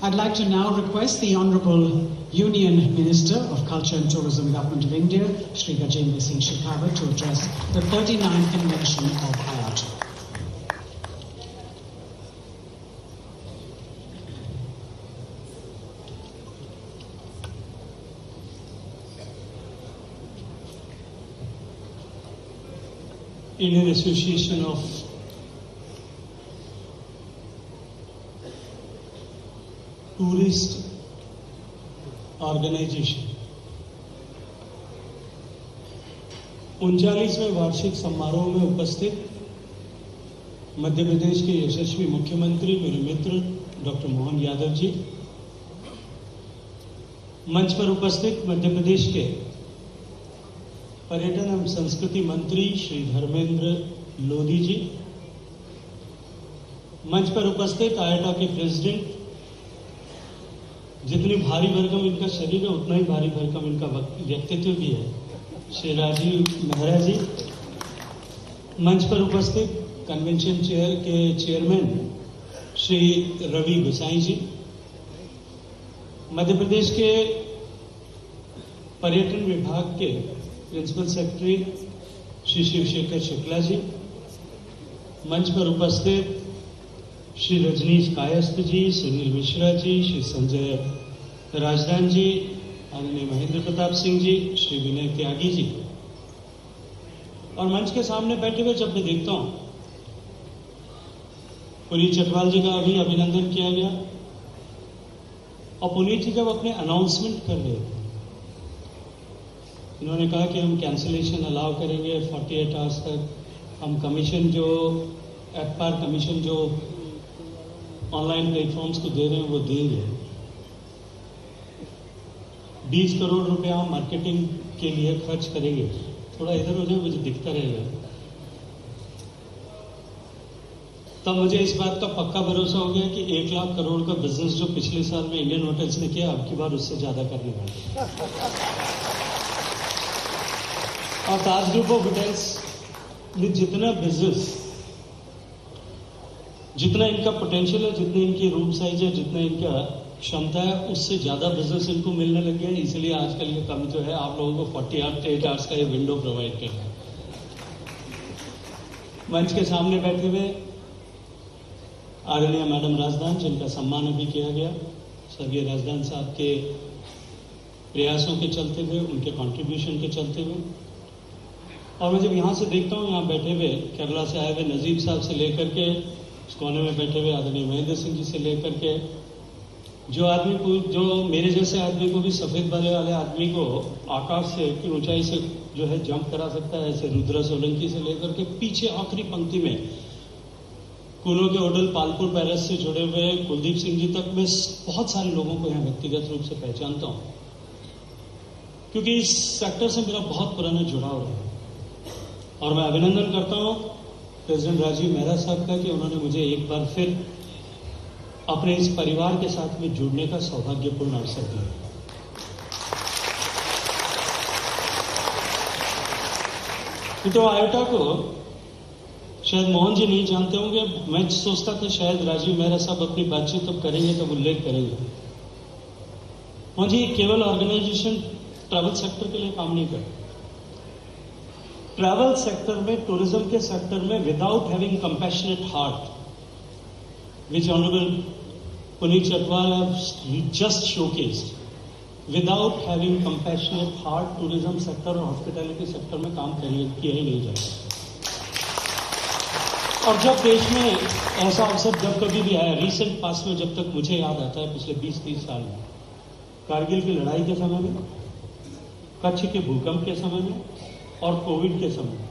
I'd like to now request the Honorable Union Minister of Culture and Tourism, Government of India, Shri Gajendra Singh Shekhawat, to address the 39th Convention of IATO. Indian Association of Tourist Organization 39वें वार्षिक समारोह में उपस्थित मध्य प्रदेश के यशस्वी मुख्यमंत्री, मेरे मित्र doctor Mohan Yadav ji, मंच पर उपस्थित मध्य प्रदेश के पर्यटन एवं संस्कृति मंत्री श्री धर्मेंद्र लोधी जी, मंच पर उपस्थित आयाटा के प्रेसिडेंट, जितनी भारी भरकम इनका शरीर है उतना ही भारी भरकम इनका व्यक्तित्व भी है, श्री राजीव मेहरा जी, मंच पर उपस्थित कन्वेंशन चेयर के चेयरमैन श्री रवि गोसाई जी, मध्य प्रदेश के पर्यटन विभाग के प्रिंसिपल सेक्रेटरी श्री शिवशेखर शुक्ला जी, मंच पर उपस्थित श्री रजनीश कायस्थ जी, सुनील मिश्रा जी, श्री संजय राजदान जी, आदरणीय महेंद्र प्रताप सिंह जी, श्री विनय त्यागी जी, और मंच के सामने बैठे हुए जब मैं देखता हूं, पुनीत चटवाल जी का अभी अभिनंदन किया गया, और पुनीत जी जब अपने अनाउंसमेंट कर रहे थे, इन्होंने कहा कि हम कैंसिलेशन अलाउ करेंगे 48 आवर्स तक, हम कमीशन जो एफआर कमीशन जो ऑनलाइन प्लेटफॉर्म्स को दे रहे हैं वो देंगे, 20 करोड़ रुपया हम मार्केटिंग के लिए खर्च करेंगे। थोड़ा इधर उधर मुझे दिखता रहेगा, तब मुझे इस बात का पक्का भरोसा हो गया कि 1 लाख करोड़ का बिजनेस जो पिछले साल में इंडियन होटल्स ने किया, अब की बार उससे ज्यादा करने वाले। और ताज ग्रुप ऑफ होटल्स में जितना बिजनेस, जितना इनका पोटेंशियल है, जितनी इनकी रूम साइज है, जितना इनका क्षमता है, उससे ज्यादा बिजनेस इनको मिलने लग गया है। इसलिए आजकल ये कमी जो है आप लोगों को 48 आवर्स का ये विंडो प्रोवाइड कर रहा है। मंच के सामने बैठे हुए आदरणीय मैडम राजदान, जिनका सम्मान अभी किया गया, स्वर्गीय राजदान साहब के प्रयासों के चलते हुए, उनके कंट्रीब्यूशन के चलते हुए, और मैं जब यहाँ से देखता हूँ, यहाँ बैठे हुए केरला से आए हुए नजीब साहब से लेकर के इस कोने में बैठे हुए आदरणीय महेंद्र सिंह जी से लेकर के जो आदमी को, जो मेरे जैसे आदमी को भी सफेद बाले वाले आदमी को आकाश से की ऊंचाई से जो है जंप करा सकता है, ऐसे रुद्रा सोलंकी से लेकर के पीछे आखिरी पंक्ति में कुल्लू के होटल पालपुर पैलेस से जुड़े हुए कुलदीप सिंह जी तक, मैं बहुत सारे लोगों को यहाँ व्यक्तिगत रूप से पहचानता हूँ, क्योंकि इस सेक्टर से मेरा बहुत पुराना जुड़ाव रहा। और मैं अभिनंदन करता हूँ प्रेसिडेंट राजीव मेहरा साहब का कि उन्होंने मुझे एक बार फिर अपने इस परिवार के साथ में जुड़ने का सौभाग्यपूर्ण अवसर दिया। तो आयोटा को शायद मोहन जी नहीं जानते होंगे, मैं सोचता था शायद राजीव मेहरा साहब अपनी बातचीत तब करेंगे तब उल्लेख करेंगे। मोहन जी केवल ऑर्गेनाइजेशन ट्रैवल सेक्टर के लिए काम नहीं करते। ट्रैवल सेक्टर में, टूरिज्म के सेक्टर में, without having compassionate heart, which Honorable Puneet Chhatwal has just showcased, without having compassionate heart, tourism sector और hospitality sector में काम किया ही नहीं जाता। और जब देश में ऐसा अवसर जब कभी भी आया, रिसेंट पास में जब तक मुझे याद आता है, पिछले 20-30 साल में, कारगिल की लड़ाई के समय में, कच्छ के भूकंप के समय में और कोविड के समय में,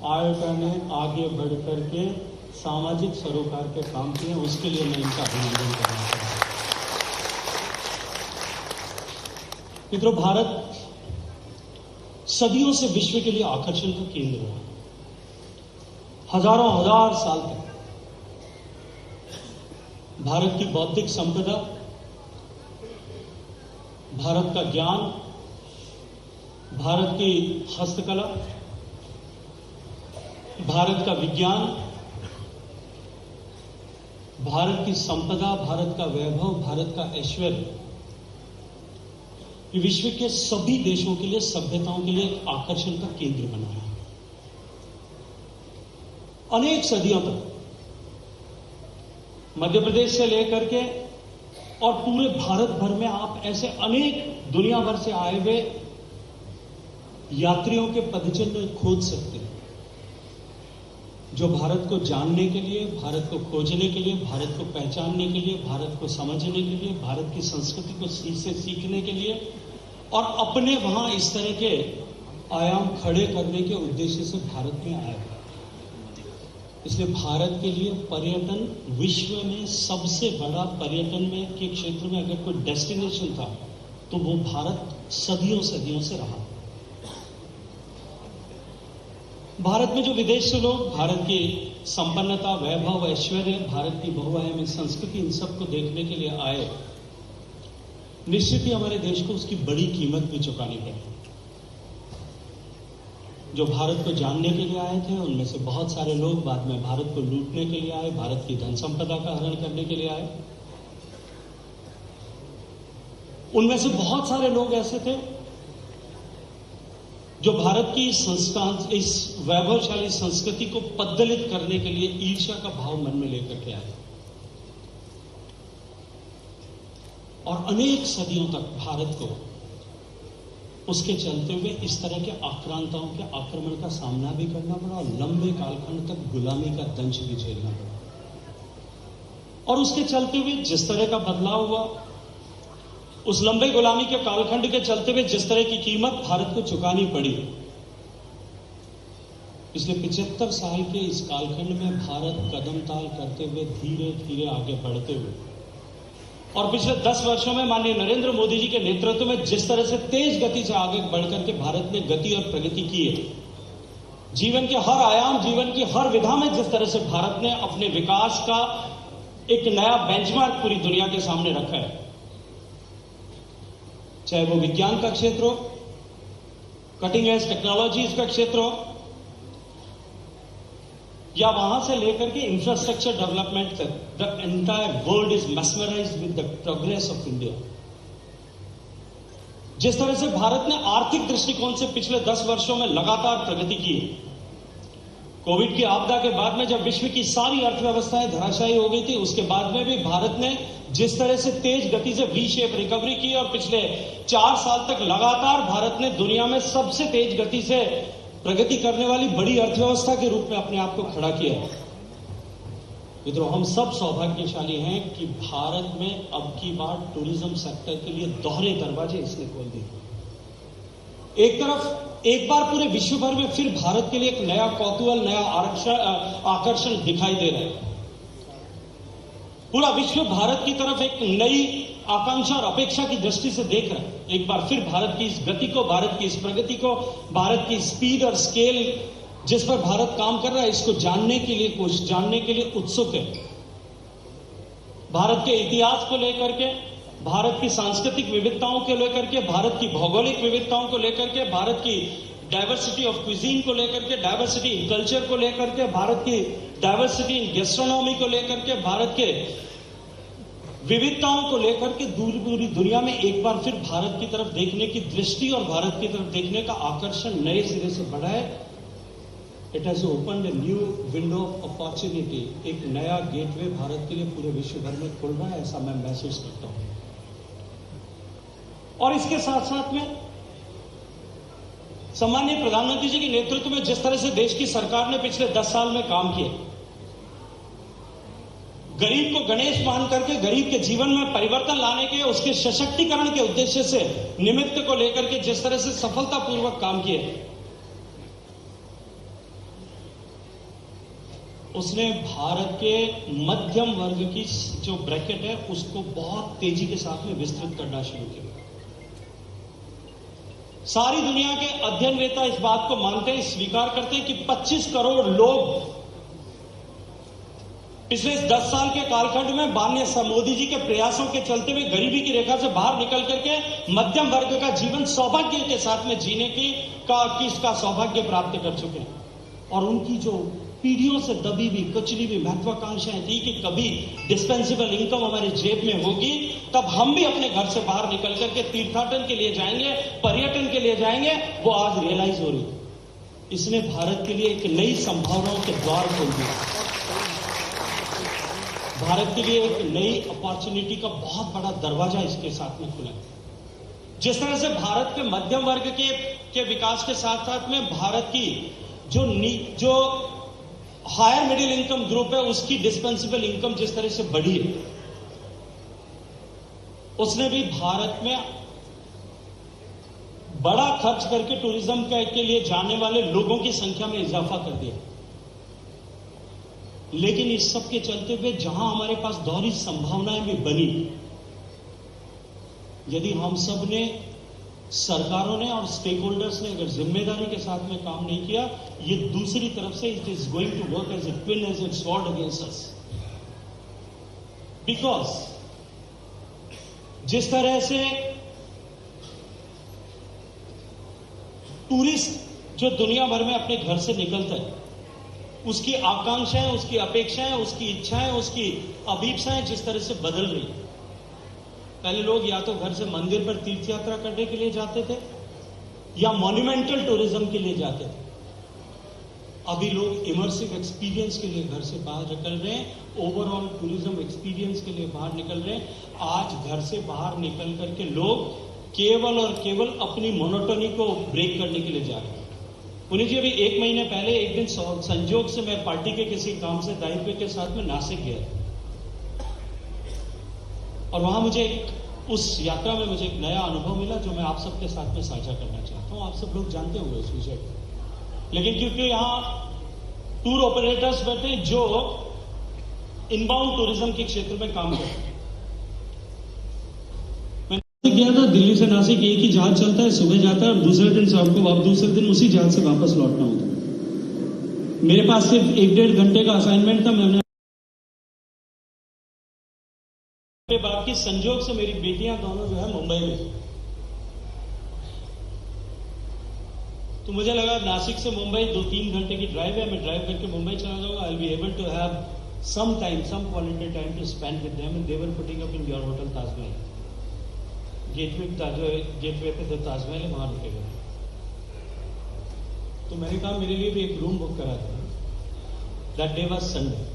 आयोटा ने आगे बढ़ करके सामाजिक सरोकार के काम किए, उसके लिए मैं इनका अभिनंदन करना चाहता हूं। मित्रों, भारत सदियों से विश्व के लिए आकर्षण का केंद्र रहा। हजारों हजार साल तक भारत की बौद्धिक संपदा, भारत का ज्ञान, भारत की हस्तकला, भारत का विज्ञान, भारत की संपदा, भारत का वैभव, भारत का ऐश्वर्य, ये विश्व के सभी देशों के लिए, सभ्यताओं के लिए एक आकर्षण का केंद्र बना है। अनेक सदियों तक मध्य प्रदेश से लेकर के और पूरे भारत भर में आप ऐसे अनेक दुनिया भर से आए हुए यात्रियों के पदचिन्ह खोज सकते हैं, जो भारत को जानने के लिए, भारत को खोजने के लिए, भारत को पहचानने के लिए, भारत को समझने के लिए, भारत की संस्कृति को से सीखने के लिए और अपने वहां इस तरह के आयाम खड़े करने के उद्देश्य से भारत में आया। इसलिए भारत के लिए पर्यटन विश्व में सबसे बड़ा, पर्यटन में के क्षेत्र में अगर कोई डेस्टिनेशन था तो वो भारत सदियों सदियों से रहा। भारत में जो विदेश से लोग भारत की संपन्नता, वैभव, ऐश्वर्य, भारत की बहुआयामी संस्कृति, इन सबको देखने के लिए आए, निश्चित ही हमारे देश को उसकी बड़ी कीमत भी चुकानी पड़ी। जो भारत को जानने के लिए आए थे, उनमें से बहुत सारे लोग बाद में भारत को लूटने के लिए आए, भारत की धन संपदा का हरण करने के लिए आए। उनमें से बहुत सारे लोग ऐसे थे जो भारत की इस वैभवशाली संस्कृति को पद्दलित करने के लिए ईर्ष्या का भाव मन में लेकर के आए। और अनेक सदियों तक भारत को उसके चलते हुए इस तरह के आक्रांताओं के आक्रमण का सामना भी करना पड़ा और लंबे कालखंड तक गुलामी का दंश भी झेलना पड़ा। और उसके चलते हुए जिस तरह का बदलाव हुआ, उस लंबे गुलामी के कालखंड के चलते हुए जिस तरह की कीमत भारत को चुकानी पड़ी, पिछले 75 साल के इस कालखंड में भारत कदम ताल करते हुए धीरे धीरे आगे बढ़ते हुए, और पिछले 10 वर्षों में माननीय नरेंद्र मोदी जी के नेतृत्व में जिस तरह से तेज गति से आगे बढ़कर के भारत ने गति और प्रगति की है, जीवन के हर आयाम, जीवन की हर विधा में जिस तरह से भारत ने अपने विकास का एक नया बेंचमार्क पूरी दुनिया के सामने रखा है, चाहे वो विज्ञान का क्षेत्र हो, कटिंग एज टेक्नोलॉजीज का क्षेत्र हो, या वहां से लेकर के इंफ्रास्ट्रक्चर डेवलपमेंट तक, the entire world is mesmerised with the progress of India. जिस तरह से भारत ने आर्थिक दृष्टिकोण से पिछले 10 वर्षों में लगातार प्रगति की है, कोविड की आपदा के बाद में जब विश्व की सारी अर्थव्यवस्थाएं धराशायी हो गई थी, उसके बाद में भी भारत ने जिस तरह से तेज गति से वी शेप रिकवरी की और पिछले 4 साल तक लगातार भारत ने दुनिया में सबसे तेज गति से प्रगति करने वाली बड़ी अर्थव्यवस्था के रूप में अपने आप को खड़ा किया है। मित्रों, हम सब सौभाग्यशाली हैं कि भारत में अब की बार टूरिज्म सेक्टर के लिए दोहरे दरवाजे इसने खोल दिए। एक तरफ एक बार पूरे विश्व भर में फिर भारत के लिए एक नया कौतूहल, नया आकर्षण दिखाई दे रहा है। पूरा विश्व भारत की तरफ एक नई आकांक्षा और अपेक्षा की दृष्टि से देख रहा है। एक बार फिर भारत की इस गति को, भारत की इस प्रगति को, भारत की स्पीड और स्केल जिस पर भारत काम कर रहा है, इसको जानने के लिए उत्सुक है। भारत के इतिहास को लेकर के, भारत की सांस्कृतिक विविधताओं को लेकर के, भारत की भौगोलिक विविधताओं को लेकर के, भारत की डाइवर्सिटी ऑफ क्विजीन को लेकर के, डाइवर्सिटी इन कल्चर को लेकर के, भारत की डाइवर्सिटी इन गैस्ट्रोनॉमी को लेकर के, भारत के विविधताओं को लेकर के पूरी दुनिया में एक बार फिर भारत की तरफ देखने की दृष्टि और भारत की तरफ देखने का आकर्षण नए सिरे से बढ़ा है। It has opened a new window of opportunity. एक नया गेटवे भारत के लिए पूरे विश्व भर में खुल रहा है, ऐसा मैं महसूस करता हूं। और इसके साथ साथ में सम्माननीय प्रधानमंत्री जी के नेतृत्व में जिस तरह से देश की सरकार ने पिछले 10 साल में काम किया, गरीब को गणेश मान करके गरीब के जीवन में परिवर्तन लाने के, उसके सशक्तिकरण के उद्देश्य से निमित्त को लेकर के जिस तरह से सफलतापूर्वक काम किए, उसने भारत के मध्यम वर्ग की जो ब्रैकेट है उसको बहुत तेजी के साथ में विस्तृत करना शुरू किया। सारी दुनिया के अध्ययनवेत्ता इस बात को मानते हैं, स्वीकार करते हैं कि 25 करोड़ लोग पिछले 10 साल के कालखंड में माननीय मोदी जी के प्रयासों के चलते हुए गरीबी की रेखा से बाहर निकल करके मध्यम वर्ग का जीवन सौभाग्य के साथ में जीने का सौभाग्य प्राप्त कर चुके हैं। और उनकी जो पीढ़ियों से दबी हुई, कुचली हुई महत्वाकांक्षाएं थी कि कभी डिस्पेंसेबल इनकम हमारे जेब में होगी, तब हम भी अपने घर से बाहर निकल करके तीर्थाटन के लिए जाएंगे, पर्यटन के लिए जाएंगे, वो आज रियलाइज हो रही। इसने भारत के लिए एक नई संभावनाओं के द्वार खोल दिया, भारत के लिए एक नई अपॉर्चुनिटी का बहुत बड़ा दरवाजा इसके साथ में खुला। जिस तरह से भारत के मध्यम वर्ग के विकास के साथ साथ में भारत की जो हायर मिडिल इनकम ग्रुप है, उसकी डिस्पेंसेबल इनकम जिस तरह से बढ़ी है, उसने भी भारत में बड़ा खर्च करके टूरिज्म के लिए जाने वाले लोगों की संख्या में इजाफा कर दिया। लेकिन इस सब के चलते हुए जहां हमारे पास दोहरी संभावनाएं भी बनी, यदि हम सब ने, सरकारों ने और स्टेक होल्डर्स ने अगर जिम्मेदारी के साथ में काम नहीं किया, ये दूसरी तरफ से it is going to work as a twin, as a sword against us. Because जिस तरह से टूरिस्ट जो दुनिया भर में अपने घर से निकलता है, उसकी आकांक्षाएं, उसकी अपेक्षाएं, उसकी इच्छाएं, उसकी अभीप्साएं जिस तरह से बदल रही है। पहले लोग या तो घर से मंदिर पर तीर्थ यात्रा करने के लिए जाते थे या मॉन्यूमेंटल टूरिज्म के लिए जाते थे। अभी लोग इमर्सिव एक्सपीरियंस के लिए घर से बाहर निकल रहे हैं, ओवरऑल टूरिज्म एक्सपीरियंस के लिए बाहर निकल रहे हैं। आज घर से बाहर निकल करके लोग केवल और केवल अपनी मोनोटोनी को ब्रेक करने के लिए जा रहे हैं। पुनीत जी, अभी 1 महीने पहले एक दिन संजोग से मैं पार्टी के किसी काम से दायित्व के साथ में नासिक गया और वहां मुझे उस यात्रा में मुझे एक नया अनुभव मिला जो मैं आप सबके साथ में साझा करना चाहता हूं। आप सब लोग जानते होंगे इस विषय को, लेकिन क्योंकि यहां टूर ऑपरेटर्स बैठे जो इनबाउंड टूरिज्म के क्षेत्र में काम करते हैं। मैं गया था दिल्ली से नासिक, एक ही जहाज चलता है, सुबह जाता है और दूसरे दिन शाम को दूसरे दिन उसी जहाज से वापस लौटना होता है। मेरे पास सिर्फ 1-1.5 घंटे का असाइनमेंट था। मैंने बाकी संजोग से मेरी बेटियां दोनों जो है मुंबई में, तो मुझे लगा नासिक से मुंबई 2-3 घंटे की ड्राइव है, मैं ड्राइव करके मुंबई चला जाऊंगा। I will be able to have some time, some quality time to spend with them and they were putting up in your hotel Taj Mahal. Gateway पे जो ताजमहल है वहां रुकेगा। तो मैंने कहा मेरे लिए भी एक रूम बुक करा था। That day was Sunday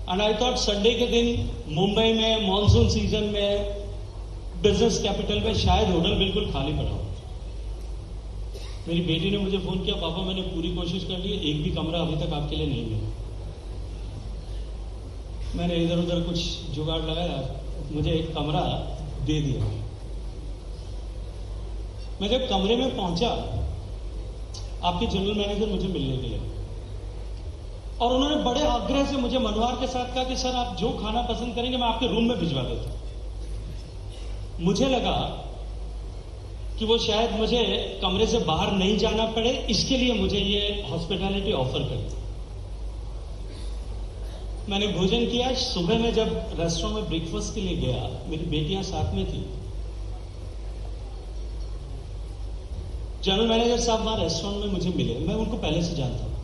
and I thought Sunday के दिन मुंबई में मॉनसून सीजन में बिजनेस कैपिटल में शायद होटल बिल्कुल खाली पड़ा हो। मेरी बेटी ने मुझे फोन किया, पापा मैंने पूरी कोशिश कर ली, एक भी कमरा अभी तक आपके लिए नहीं मिला। मैंने इधर उधर कुछ जुगाड़ लगाया, मुझे एक कमरा दे दिया। मैं जब कमरे में पहुंचा, आपके जनरल मैनेजर मुझे मिलने के लिए, और उन्होंने बड़े आग्रह से मुझे मनोहार के साथ कहा कि सर आप जो खाना पसंद करेंगे मैं आपके रूम में भिजवा देता हूं। मुझे लगा कि वो शायद मुझे कमरे से बाहर नहीं जाना पड़े, इसके लिए मुझे ये हॉस्पिटैलिटी ऑफर करी। मैंने भोजन किया। सुबह में जब रेस्टोरेंट में ब्रेकफास्ट के लिए गया, मेरी बेटियां साथ में थी। जनरल मैनेजर साहब वहां रेस्टोरेंट में मुझे मिले, मैं उनको पहले से जानता हूं।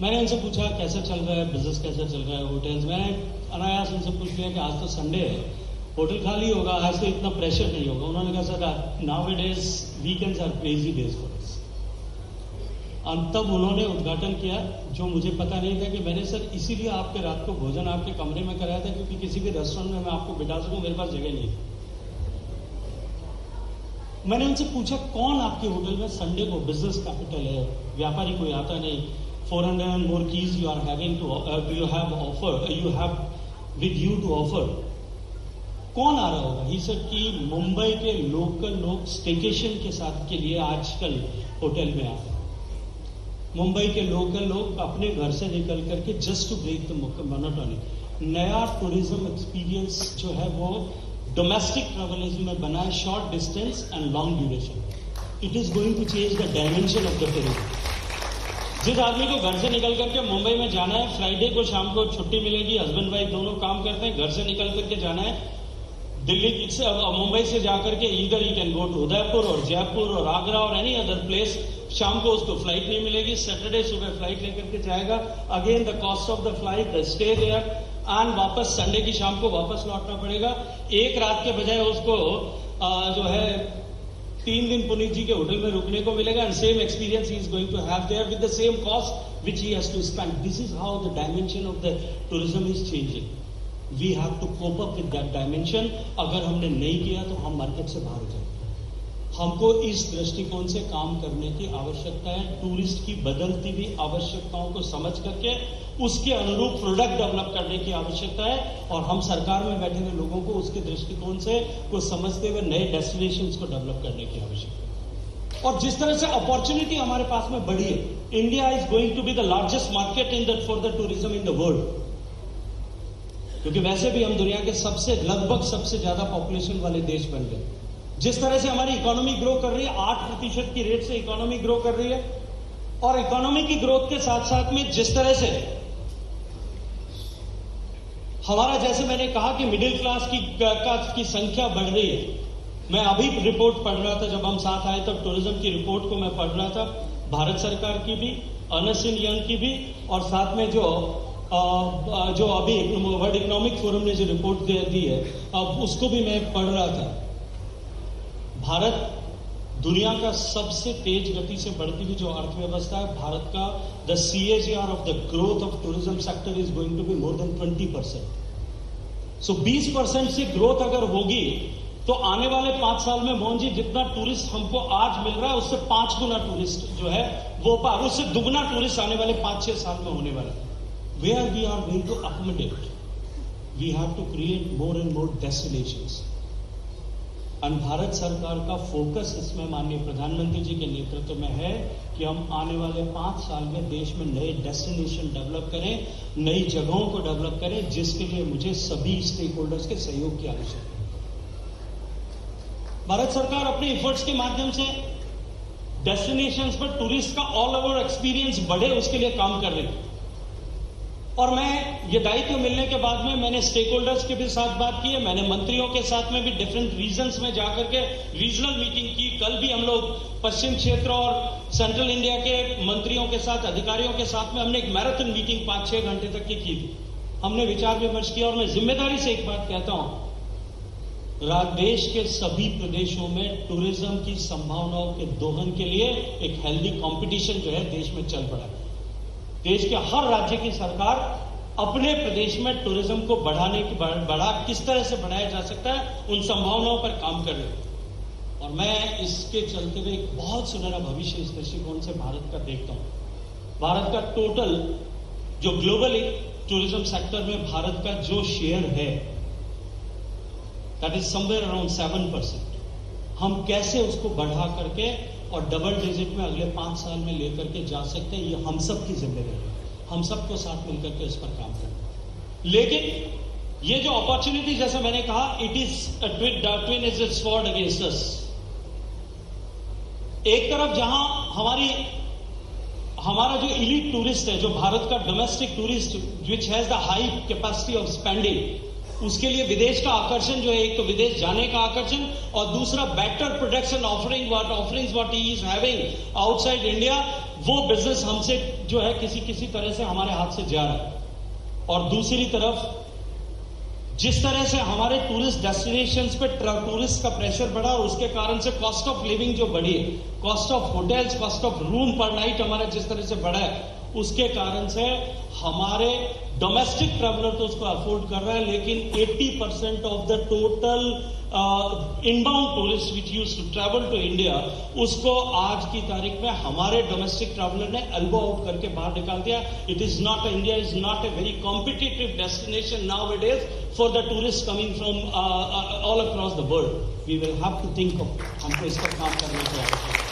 मैंने उनसे पूछा कैसा चल रहा है, बिजनेस कैसा चल रहा है, होटल्स। मैंने अनायास उनसे पूछ लिया कि आज तो संडे है, होटल खाली होगा, आज तो इतना प्रेशर नहीं होगा। उन्होंने कहा sir nowadays weekends are crazy days for us. और तब उन्होंने उद्घाटन किया जो मुझे पता नहीं था कि मैंने सर इसीलिए आपके रात को भोजन आपके कमरे में कराया था क्योंकि किसी भी रेस्टोरेंट में मैं आपको बिठा सकूं, मेरे पास जगह नहीं। मैंने उनसे पूछा कौन आपके होटल में संडे को बिजनेस कैपिटल है, व्यापारी कोई आता नहीं, 400 and more keys you are having to you have with you to offer, कौन आ रहा होगा? ही सर कि मुंबई के लोकल लोग स्टेकेशन के साथ के लिए आजकल होटल में आते हैं। मुंबई के लोकल लोग अपने घर से निकल करके just to break the monotony, नया टूरिज्म एक्सपीरियंस जो है वो डोमेस्टिक ट्रैवलिज्म में बना है, short distance and long duration. It is going to change the dimension of the tourism. जिस आदमी को घर से निकल करके मुंबई में जाना है, फ्राइडे को शाम को छुट्टी मिलेगी, हस्बैंड वाइफ दोनों काम करते हैं, घर से निकल करके जाना है दिल्ली से, मुंबई से जाकर के इधर ही कैन गो टू उदयपुर और जयपुर और आगरा और एनी अदर प्लेस। शाम को उसको फ्लाइट नहीं मिलेगी, सैटरडे सुबह फ्लाइट लेकर के जाएगा, again the cost of the flight, the stay there, and वापस संडे की शाम को वापस लौटना पड़ेगा। एक रात के बजाय उसको जो है 3 दिन पुनीत जी के होटल में रुकने को मिलेगा, and same experience he is going to have there with the same cost which he has to spend. This is how the dimension of the tourism is changing. We have to cope up with that dimension. अगर हमने नहीं किया तो हम market से बाहर हो जाएंगे। हमको इस दृष्टिकोण से काम करने की आवश्यकता है। टूरिस्ट की बदलती हुई आवश्यकताओं को समझ करके उसके अनुरूप प्रोडक्ट डेवलप करने की आवश्यकता है, और हम सरकार में बैठे हुए लोगों को उसके दृष्टिकोण से को समझते हुए नए डेस्टिनेशंस को डेवलप करने की आवश्यकता है। और जिस तरह से अपॉर्चुनिटी हमारे पास में बढ़ी है, India is going to be the largest market in the for the tourism in the world, क्योंकि वैसे भी हम दुनिया के लगभग सबसे ज्यादा पॉपुलेशन वाले देश बन गए। जिस तरह से हमारी इकोनॉमी ग्रो कर रही है, 8% की रेट से इकोनॉमी ग्रो कर रही है, और इकोनॉमी की ग्रोथ के साथ साथ में जिस तरह से हमारा, जैसे मैंने कहा कि मिडिल क्लास की संख्या बढ़ रही है। मैं अभी रिपोर्ट पढ़ रहा था, जब हम साथ आए तब टूरिज्म की रिपोर्ट को मैं पढ़ रहा था, भारत सरकार की भी, अर्नेस्ट एंड यंग की भी, और साथ में जो अभी वर्ल्ड इकोनॉमिक फोरम ने जो रिपोर्ट दी है अब उसको भी मैं पढ़ रहा था। भारत दुनिया का सबसे तेज गति से बढ़ती हुई जो अर्थव्यवस्था है, भारत का the CAGR of the growth of tourism sector is going to be more than 20%। So 20% से ग्रोथ अगर होगी तो आने वाले 5 साल में मोहन जी जितना टूरिस्ट हमको आज मिल रहा है उससे 5 गुना टूरिस्ट जो है वो पार, उससे दुगना टूरिस्ट आने वाले 5-6 साल में होने वाला है. Where we are going to accommodate, we have to create more and more destinations. and Bharat सरकार का फोकस इसमें माननीय प्रधानमंत्री जी के नेतृत्व में है कि हम आने वाले 5 साल में देश में नए डेस्टिनेशन डेवलप करें, नई जगहों को डेवलप करें, जिसके लिए मुझे सभी स्टेक होल्डर्स के सहयोग की आवश्यकता है. भारत सरकार अपने एफर्ट्स के माध्यम से डेस्टिनेशंस पर टूरिस्ट का ऑल ओवर एक्सपीरियंस बढ़े, उसके लिए काम कर रही है. और मैं ये दायित्व मिलने के बाद में मैंने स्टेक होल्डर्स के भी साथ बात की है, मैंने मंत्रियों के साथ में भी डिफरेंट रीजन्स में जाकर के रीजनल मीटिंग की. कल भी हम लोग पश्चिम क्षेत्र और सेंट्रल इंडिया के मंत्रियों के साथ, अधिकारियों के साथ में हमने एक मैराथन मीटिंग 5-6 घंटे तक की थी. हमने विचार विमर्श किया और मैं जिम्मेदारी से एक बात कहता हूं, देश के सभी प्रदेशों में टूरिज्म की संभावनाओं के दोहन के लिए एक हेल्दी कंपटीशन जो है देश में चल पड़ा है. देश के हर राज्य की सरकार अपने प्रदेश में टूरिज्म को किस तरह से बढ़ाया जा सकता है उन संभावनाओं पर काम कर रही है. और मैं इसके चलते हुए एक बहुत सुनहरा भविष्य इस दृष्टिकोण से भारत का देखता हूं. भारत का टोटल जो ग्लोबल टूरिज्म सेक्टर में भारत का जो शेयर है, दैट इज समवेयर अराउंड 7%. हम कैसे उसको बढ़ा करके और डबल डिजिट में अगले 5 साल में लेकर के जा सकते हैं, ये हम सब की जिम्मेदारी है. हम सबको साथ मिलकर के इस पर काम करना. लेकिन ये जो अपॉर्चुनिटी, जैसे मैंने कहा, it is twin is it's sword against अस. एक तरफ जहां हमारा जो इलीट टूरिस्ट है, जो भारत का domestic tourist which has the high capacity of spending, उसके लिए विदेश का आकर्षण जो है, एक तो विदेश जाने का आकर्षण और दूसरा better production offerings what he is having outside India, वो बिजनेस हमसे जो है किसी तरह से हमारे हाथ से जा रहा है. और दूसरी तरफ जिस तरह से हमारे टूरिस्ट डेस्टिनेशंस पे टूरिस्ट का प्रेशर बढ़ा और उसके कारण से कॉस्ट ऑफ लिविंग जो बढ़ी है, cost of hotels, cost of room पर नाइट हमारा जिस तरह से बढ़ा है, उसके कारण से हमारे डोमेस्टिक ट्रैवलर तो उसको अफोर्ड कर रहा है, लेकिन 80% of the total inbound tourist which used to travel to India, उसको आज की तारीख में हमारे डोमेस्टिक ट्रैवलर ने एल्बो आउट करके बाहर निकाल दिया. It is not, India is not a very competitive destination now it is for the tourist coming from all across the world. We will have to think of, हमको इस पर काम करने की आवश्यकता है.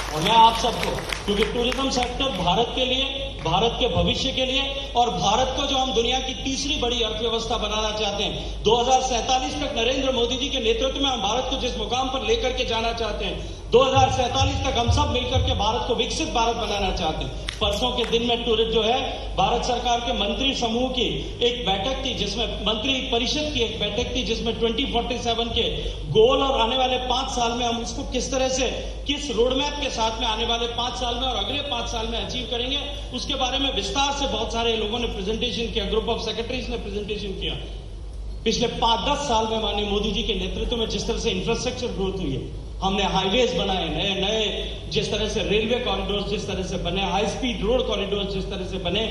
और मैं आप सबको, क्योंकि टूरिज्म सेक्टर भारत के लिए, भारत के भविष्य के लिए और भारत को जो हम दुनिया की तीसरी बड़ी अर्थव्यवस्था बनाना चाहते हैं, 2047 तक नरेंद्र मोदी जी के नेतृत्व में हम भारत को जिस मुकाम पर लेकर के जाना चाहते हैं, 2047 तक हम सब मिलकर के भारत को विकसित भारत बनाना चाहते हैं. परसों के दिन में टूरिस्ट जो है, भारत सरकार के मंत्री समूह की एक बैठक थी, जिसमें मंत्री परिषद की एक बैठक थी, जिसमें 2047 के गोल और आने वाले 5 साल में हम उसको किस तरह से, किस रोडमैप के साथ में आने वाले 5 साल में और अगले 5 साल में अचीव करेंगे, उसके बारे में विस्तार से बहुत सारे लोगों ने प्रेजेंटेशन किया. ग्रुप ऑफ सेक्रेटरीज ने प्रेजेंटेशन किया. पिछले 5-10 साल में माननीय मोदी जी के नेतृत्व में जिस तरह से इंफ्रास्ट्रक्चर ग्रोथ हुई है, हमने हाईवेज बनाए, नए जिस तरह से रेलवे कॉरिडोर जिस तरह से बने, हाई स्पीड रोड कॉरिडोर जिस तरह से बने,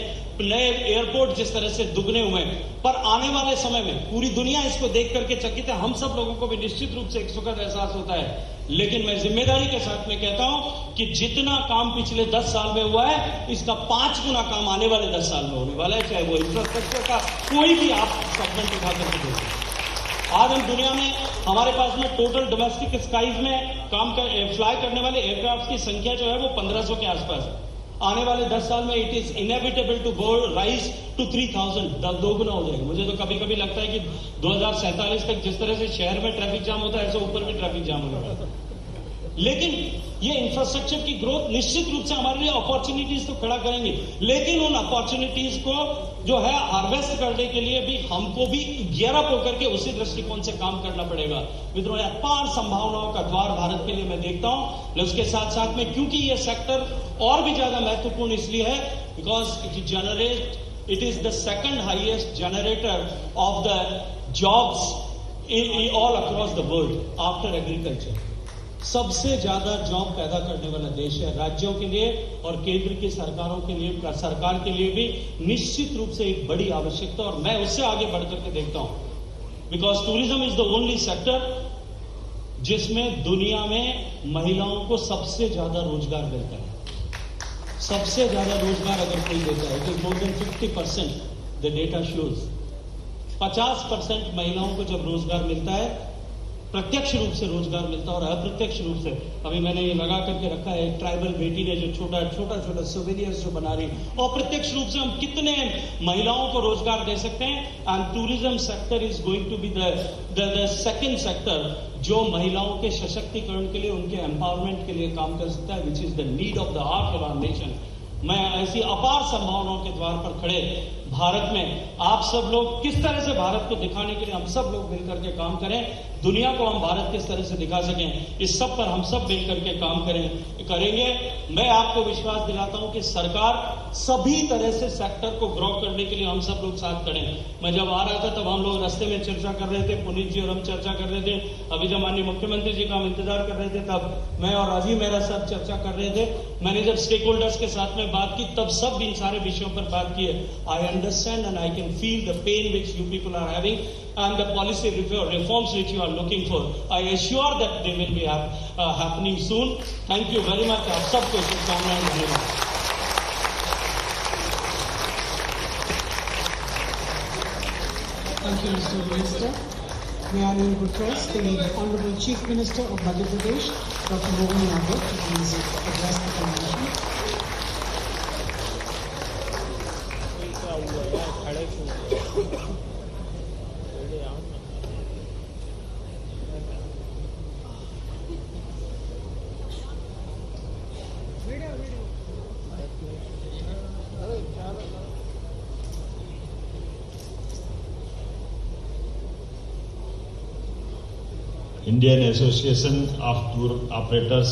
नए एयरपोर्ट जिस तरह से दुगने हुए. पर आने वाले समय में पूरी दुनिया इसको देख करके चकित है. हम सब लोगों को भी निश्चित रूप से एक सुखद एहसास होता है. लेकिन मैं जिम्मेदारी के साथ में कहता हूं कि जितना काम पिछले 10 साल में हुआ है, इसका 5 गुना काम आने वाले 10 साल में होने वाला है, चाहे वो इंफ्रास्ट्रक्चर का कोई भी आप सेगमेंट उठा करके देखें. आज हम दुनिया में, हमारे पास में टोटल डोमेस्टिक स्काईज में फ्लाई करने वाले एयरक्राफ्ट की संख्या जो है वो 1500 के आसपास है. आने वाले 10 साल में it is inevitable to go rise to 3000, 2 गुना हो जाएगा. मुझे तो कभी कभी लगता है कि 2047 तक जिस तरह से शहर में ट्रैफिक जाम होता है, ऐसे ऊपर भी ट्रैफिक जाम होगा. लेकिन ये इंफ्रास्ट्रक्चर की ग्रोथ निश्चित रूप से हमारे लिए अपॉर्चुनिटीज तो खड़ा करेंगे, लेकिन उन अपॉर्चुनिटीज को जो है हार्वेस्ट करने के लिए भी हमको भी गियरअप होकर के उसी दृष्टिकोण से काम करना पड़ेगा. मित्रों, अपार संभावनाओं का द्वार भारत के लिए मैं देखता हूं. उसके साथ साथ में, क्योंकि ये सेक्टर और भी ज्यादा महत्वपूर्ण इसलिए है, because it is the second highest generator off the jobs all across the world after agriculture. सबसे ज्यादा जॉब पैदा करने वाला देश है. राज्यों के लिए और केंद्र की सरकारों के लिए, सरकार के लिए भी निश्चित रूप से एक बड़ी आवश्यकता, और मैं उससे आगे बढ़कर के देखता हूं, because tourism is the only sector जिसमें दुनिया में महिलाओं को सबसे ज्यादा रोजगार मिलता है। सबसे ज्यादा रोजगार अगर कोई देता है तो more than 50% the data shows 50% महिलाओं को जब रोजगार मिलता है, प्रत्यक्ष रूप से रोजगार मिलता है और अप्रत्यक्ष रूप से, अभी मैंने ये लगा करके रखा है, एक ट्राइबल बेटी ने जो छोटा छोटा सोवेनियर्स जो बना रही, और प्रत्यक्ष रूप से हम कितने महिलाओं को रोजगार दे सकते हैं। And tourism sector is going to be the second sector जो महिलाओं के सशक्तिकरण के लिए, उनके एम्पावरमेंट के लिए काम कर सकता है, which is the need of the hour of our nation. मैं ऐसी अपार संभावनाओं के द्वार पर खड़े भारत में आप सब लोग किस तरह से भारत को दिखाने के लिए हम सब लोग मिलकर के काम करें, दुनिया को हम भारत किस तरह से दिखा सकें, इस सब पर हम सब मिलकर के काम करेंगे। मैं आपको विश्वास दिलाता हूं कि सरकार सभी तरह से सेक्टर को ग्रो करने के लिए हम सब लोग साथ खड़े हैं। मैं जब आ रहा था तब हम लोग रास्ते में चर्चा कर रहे थे, पुनीत जी और हम चर्चा कर रहे थे। अभी जब माननीय मुख्यमंत्री जी का हम इंतजार कर रहे थे तब मैं और राजीव मेहरा साहब चर्चा कर रहे थे। मैंने जब स्टेक होल्डर्स के साथ में बात की तब सब इन सारे विषयों पर बात की है। I understand and I can feel the pain which you people are having and the policy reforms which you are looking for. I assure that they will be happening soon. Thank you very much. आप सबको शुभकामनाएं धन्यवाद। Thank you, Mr. Minister. May I now request the Honorable Chief Minister of Madhya Pradesh, Dr. Mohan Yadav, to please address the convention. Indian association of tour operators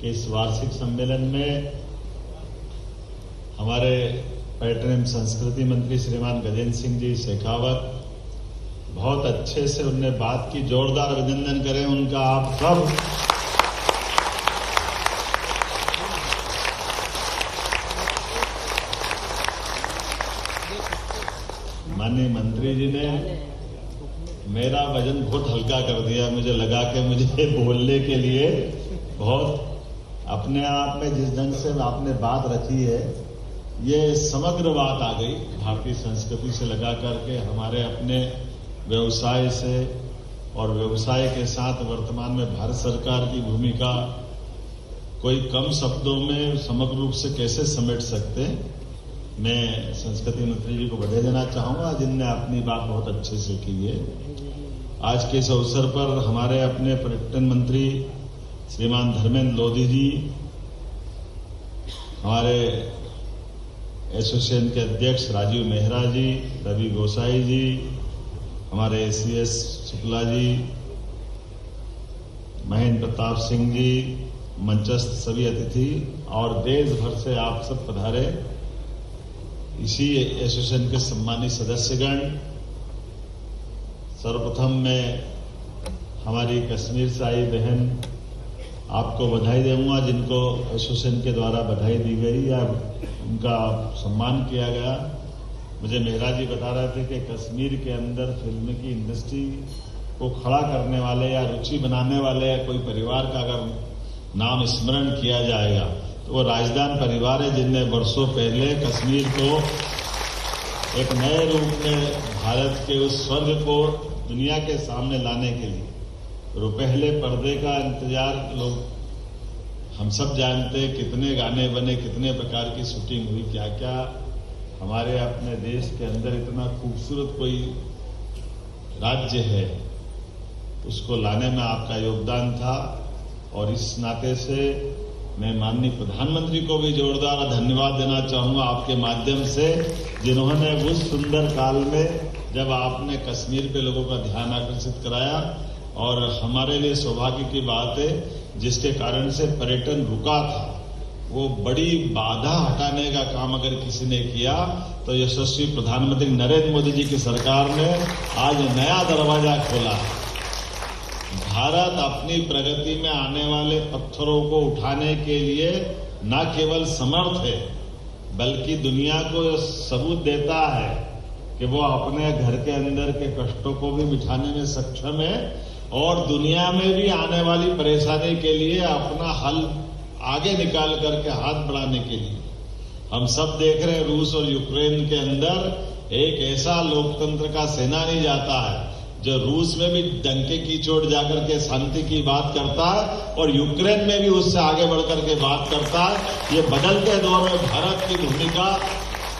के इस वार्षिक सम्मेलन में हमारे पर्यटन एवं संस्कृति मंत्री श्रीमान गजेंद्र सिंह जी शेखावत बहुत अच्छे से उनने बात की, जोरदार अभिनंदन करें उनका आप सब। माननीय मंत्री जी ने मेरा वजन बहुत हल्का कर दिया, मुझे लगा कि मुझे बोलने के लिए बहुत अपने आप में जिस ढंग से आपने बात रखी है, ये समग्र बात आ गई भारतीय संस्कृति से लगा करके हमारे अपने व्यवसाय से और व्यवसाय के साथ वर्तमान में भारत सरकार की भूमिका कोई कम शब्दों में समग्र रूप से कैसे समेट सकते। मैं संस्कृति मंत्री जी को बधाई देना चाहूंगा जिनने अपनी बात बहुत अच्छे से की है। आज के इस अवसर पर हमारे अपने पर्यटन मंत्री श्रीमान धर्मेंद्र लोधी जी, हमारे एसोसिएशन के अध्यक्ष राजीव मेहरा जी, रवि गोसाई जी, हमारे एसीएस शुक्ला जी, महेंद्र प्रताप सिंह जी, मंचस्थ सभी अतिथि और देश भर से आप सब पधारे इसी एसोसिएशन के सम्मानित सदस्यगण। सर्वप्रथम मैं हमारी कश्मीर से आई बहन आपको बधाई दूंगा जिनको एसोसिएशन के द्वारा बधाई दी गई या उनका सम्मान किया गया। मुझे मेहरा जी बता रहे थे कि कश्मीर के अंदर फिल्म की इंडस्ट्री को खड़ा करने वाले या रुचि बनाने वाले या कोई परिवार का अगर नाम स्मरण किया जाएगा तो वो राजदान परिवार है, जिनने वर्षों पहले कश्मीर को एक नए रूप में भारत के उस स्वर्ग को दुनिया के सामने लाने के लिए रुपहले पर्दे का इंतजार लोग हम सब जानते हैं, कितने गाने बने, कितने प्रकार की शूटिंग हुई, क्या क्या हमारे अपने देश के अंदर इतना खूबसूरत कोई राज्य है उसको लाने में आपका योगदान था। और इस नाते से मैं माननीय प्रधानमंत्री को भी जोरदार धन्यवाद देना चाहूंगा आपके माध्यम से, जिन्होंने उस सुंदर काल में जब आपने कश्मीर पे लोगों का ध्यान आकर्षित कराया और हमारे लिए सौभाग्य की बात है जिसके कारण से पर्यटन रुका था, वो बड़ी बाधा हटाने का काम अगर किसी ने किया तो यशस्वी प्रधानमंत्री नरेंद्र मोदी जी की सरकार ने आज नया दरवाजा खोला। भारत अपनी प्रगति में आने वाले पत्थरों को उठाने के लिए न केवल समर्थ है बल्कि दुनिया को सबूत देता है कि वो अपने घर के अंदर के कष्टों को भी मिटाने में सक्षम है। और दुनिया में भी आने वाली परेशानी के लिए अपना हल आगे निकाल करके हाथ बढ़ाने के लिए। हम सब देख रहे हैं रूस और यूक्रेन के अंदर एक ऐसा लोकतंत्र का सेनानी जाता है जो रूस में भी डंके की चोट जाकर के शांति की बात करता है और यूक्रेन में भी उससे आगे बढ़कर के बात करता है। ये बदलते दौर में भारत की भूमिका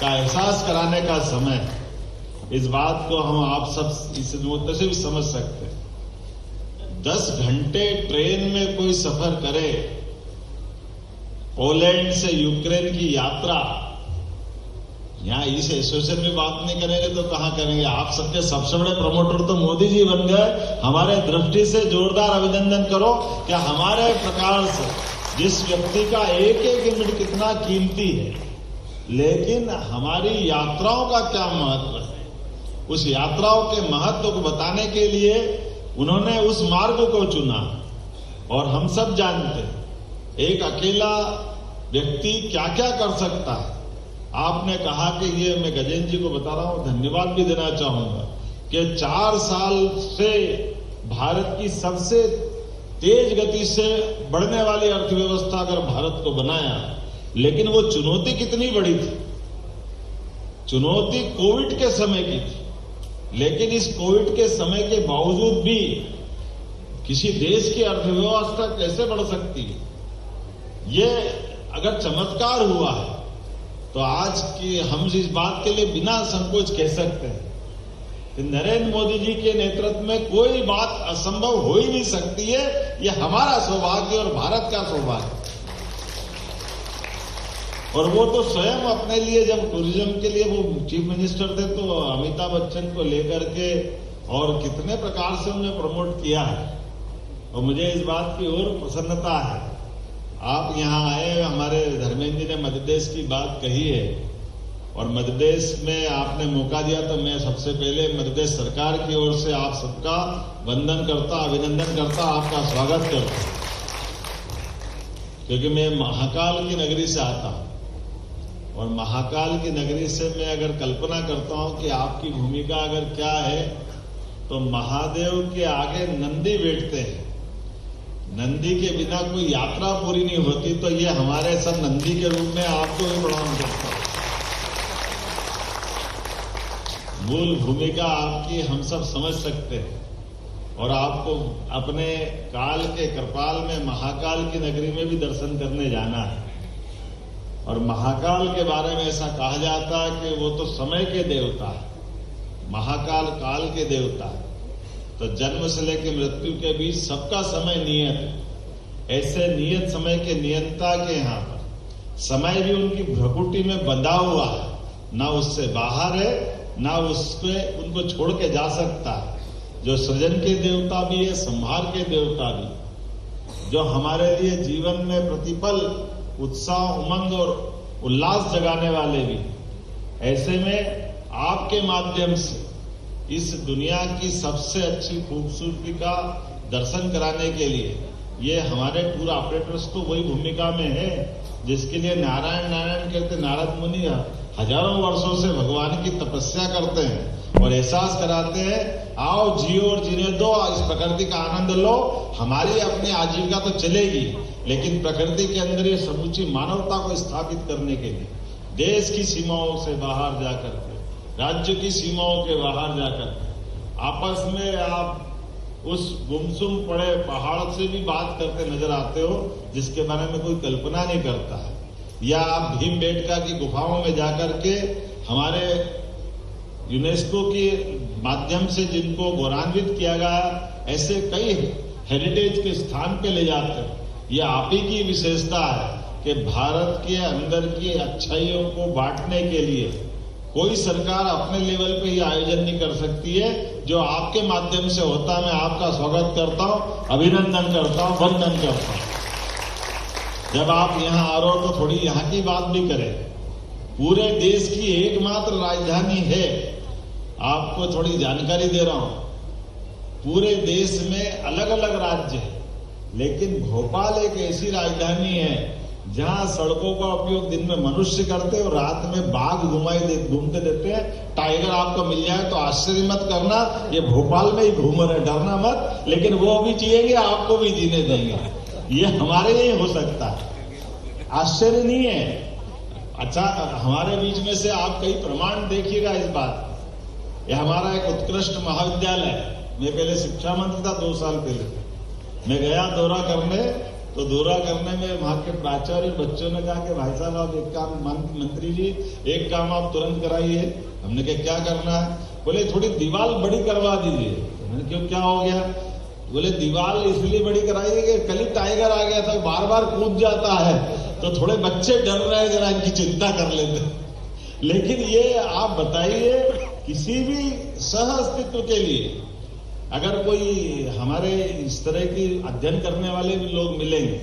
का एहसास कराने का समय है। इस बात को हम आप सब इस मुद्दे से भी समझ सकते हैं। 10 घंटे ट्रेन में कोई सफर करे, पोलैंड से यूक्रेन की यात्रा, यहां इस एसोसिएशन में बात नहीं करेंगे तो कहां करेंगे। आप सबके सबसे बड़े प्रमोटर तो मोदी जी बन गए। हमारे दृष्टि से जोरदार अभिनंदन करो कि हमारे प्रकार से जिस व्यक्ति का एक एक मिनट कितना कीमती है, लेकिन हमारी यात्राओं का क्या महत्व है, उस यात्राओं के महत्व को बताने के लिए उन्होंने उस मार्ग को चुना। और हम सब जानते हैं एक अकेला व्यक्ति क्या क्या कर सकता है। आपने कहा कि ये मैं गजेंद्र जी को बता रहा हूं, धन्यवाद भी देना चाहूंगा कि 4 साल से भारत की सबसे तेज गति से बढ़ने वाली अर्थव्यवस्था अगर भारत को बनाया, लेकिन वो चुनौती कितनी बड़ी थी। चुनौती कोविड के समय की थी, लेकिन इस कोविड के समय के बावजूद भी किसी देश की अर्थव्यवस्था कैसे बढ़ सकती है, ये अगर चमत्कार हुआ है तो आज की हम इस बात के लिए बिना संकोच कह सकते हैं कि नरेंद्र मोदी जी के नेतृत्व में कोई बात असंभव हो ही नहीं सकती है। ये हमारा सौभाग्य और भारत का सौभाग्य। और वो तो स्वयं अपने लिए जब टूरिज्म के लिए वो चीफ मिनिस्टर थे तो अमिताभ बच्चन को लेकर के और कितने प्रकार से उन्हें प्रमोट किया है। और मुझे इस बात की और प्रसन्नता है, आप यहां आए, हमारे धर्मेंद्र जी ने मध्य प्रदेश की बात कही है और मध्य प्रदेश में आपने मौका दिया तो मैं सबसे पहले मध्य प्रदेश सरकार की ओर से आप सबका वंदन करता, अभिनंदन करता, आपका स्वागत करता, क्योंकि मैं महाकाल की नगरी से आता हूं और महाकाल की नगरी से मैं अगर कल्पना करता हूं कि आपकी भूमिका अगर क्या है तो महादेव के आगे नंदी बैठते हैं। नंदी के बिना कोई यात्रा पूरी नहीं होती, तो ये हमारे सब नंदी के रूप में आपको भी प्रणाम करता हूं। मूल भूमिका आपकी हम सब समझ सकते हैं और आपको अपने काल के कृपाल में महाकाल की नगरी में भी दर्शन करने जाना है। और महाकाल के बारे में ऐसा कहा जाता है कि वो तो समय के देवता है, महाकाल काल के देवता है। तो जन्म से लेकर मृत्यु के बीच सबका समय नियत है। ऐसे नियत समय के नियंता के यहाँ पर समय भी उनकी भ्रकुटी में बंधा हुआ है, ना उससे बाहर है ना उसको उनको छोड़ के जा सकता है। जो सृजन के देवता भी है, संहार के देवता भी, जो हमारे लिए जीवन में प्रतिपल उत्साह, उमंग और उल्लास जगाने वाले भी। ऐसे में आपके माध्यम से इस दुनिया की सबसे अच्छी खूबसूरती का दर्शन कराने के लिए ये हमारे टूर ऑपरेटर्स तो वही भूमिका में है जिसके लिए नारायण नारायण कहते नारद मुनि हजारों वर्षों से भगवान की तपस्या करते हैं और एहसास कराते हैं, आओ जियो और जीने दो, इस प्रकृति का आनंद लो। हमारी अपनी आजीविका तो चलेगी, लेकिन प्रकृति के अंदर ये समूची मानवता को स्थापित करने के लिए देश की सीमाओं से बाहर जाकर के, राज्य की सीमाओं के बाहर जाकर आपस में आप उस गुमसुम पड़े पहाड़ से भी बात करते नजर आते हो जिसके बारे में कोई कल्पना नहीं करता है। या आप भीमबेटका की गुफाओं में जाकर के हमारे यूनेस्को के माध्यम से जिनको गौरवान्वित किया गया, ऐसे कई हेरिटेज के स्थान पे ले जाते हैं। ये आप ही की विशेषता है कि भारत के अंदर की अच्छाइयों को बांटने के लिए कोई सरकार अपने लेवल पे ये आयोजन नहीं कर सकती है। जो आपके माध्यम से होता है, मैं आपका स्वागत करता हूं, अभिनंदन करता हूं, वंदन करता हूं। जब आप यहां आ रहे हो तो थोड़ी यहां की बात भी करें। पूरे देश की एकमात्र राजधानी है, आपको थोड़ी जानकारी दे रहा हूं। पूरे देश में अलग अलग राज्य है, लेकिन भोपाल एक ऐसी राजधानी है जहां सड़कों का उपयोग दिन में मनुष्य करते और रात में बाघ घूमते देते हैं। टाइगर आपको मिल जाए तो आश्चर्य मत करना, ये भोपाल में ही घूम रहे, डरना मत। लेकिन वो भी जिएंगे, आपको भी जीने देंगे, ये हमारे यही हो सकता है, आश्चर्य नहीं है। अच्छा, हमारे बीच में से आप कई प्रमाण देखिएगा इस बात। ये हमारा एक उत्कृष्ट महाविद्यालय, मैं पहले शिक्षा मंत्री था 2 साल पहले, मैं गया दौरा करने, तो दौरा करने में वहां के प्राचार्य बच्चों ने कहा कि भाई साहब आप एक काम, मंत्री जी एक काम आप तुरंत कराइए। हमने कहा क्या करना है? बोले थोड़ी दीवार बड़ी करवा दीजिए। मैंने क्यों, क्या हो गया? बोले दीवार इसलिए बड़ी कराइए कि कल ही टाइगर आ गया था, बार बार कूद जाता है, तो थोड़े बच्चे डर रहे हैं, जरा इनकी चिंता कर लेते। लेकिन ये आप बताइए, किसी भी सह अस्तित्व के लिए अगर कोई हमारे इस तरह की अध्ययन करने वाले भी लोग मिलेंगे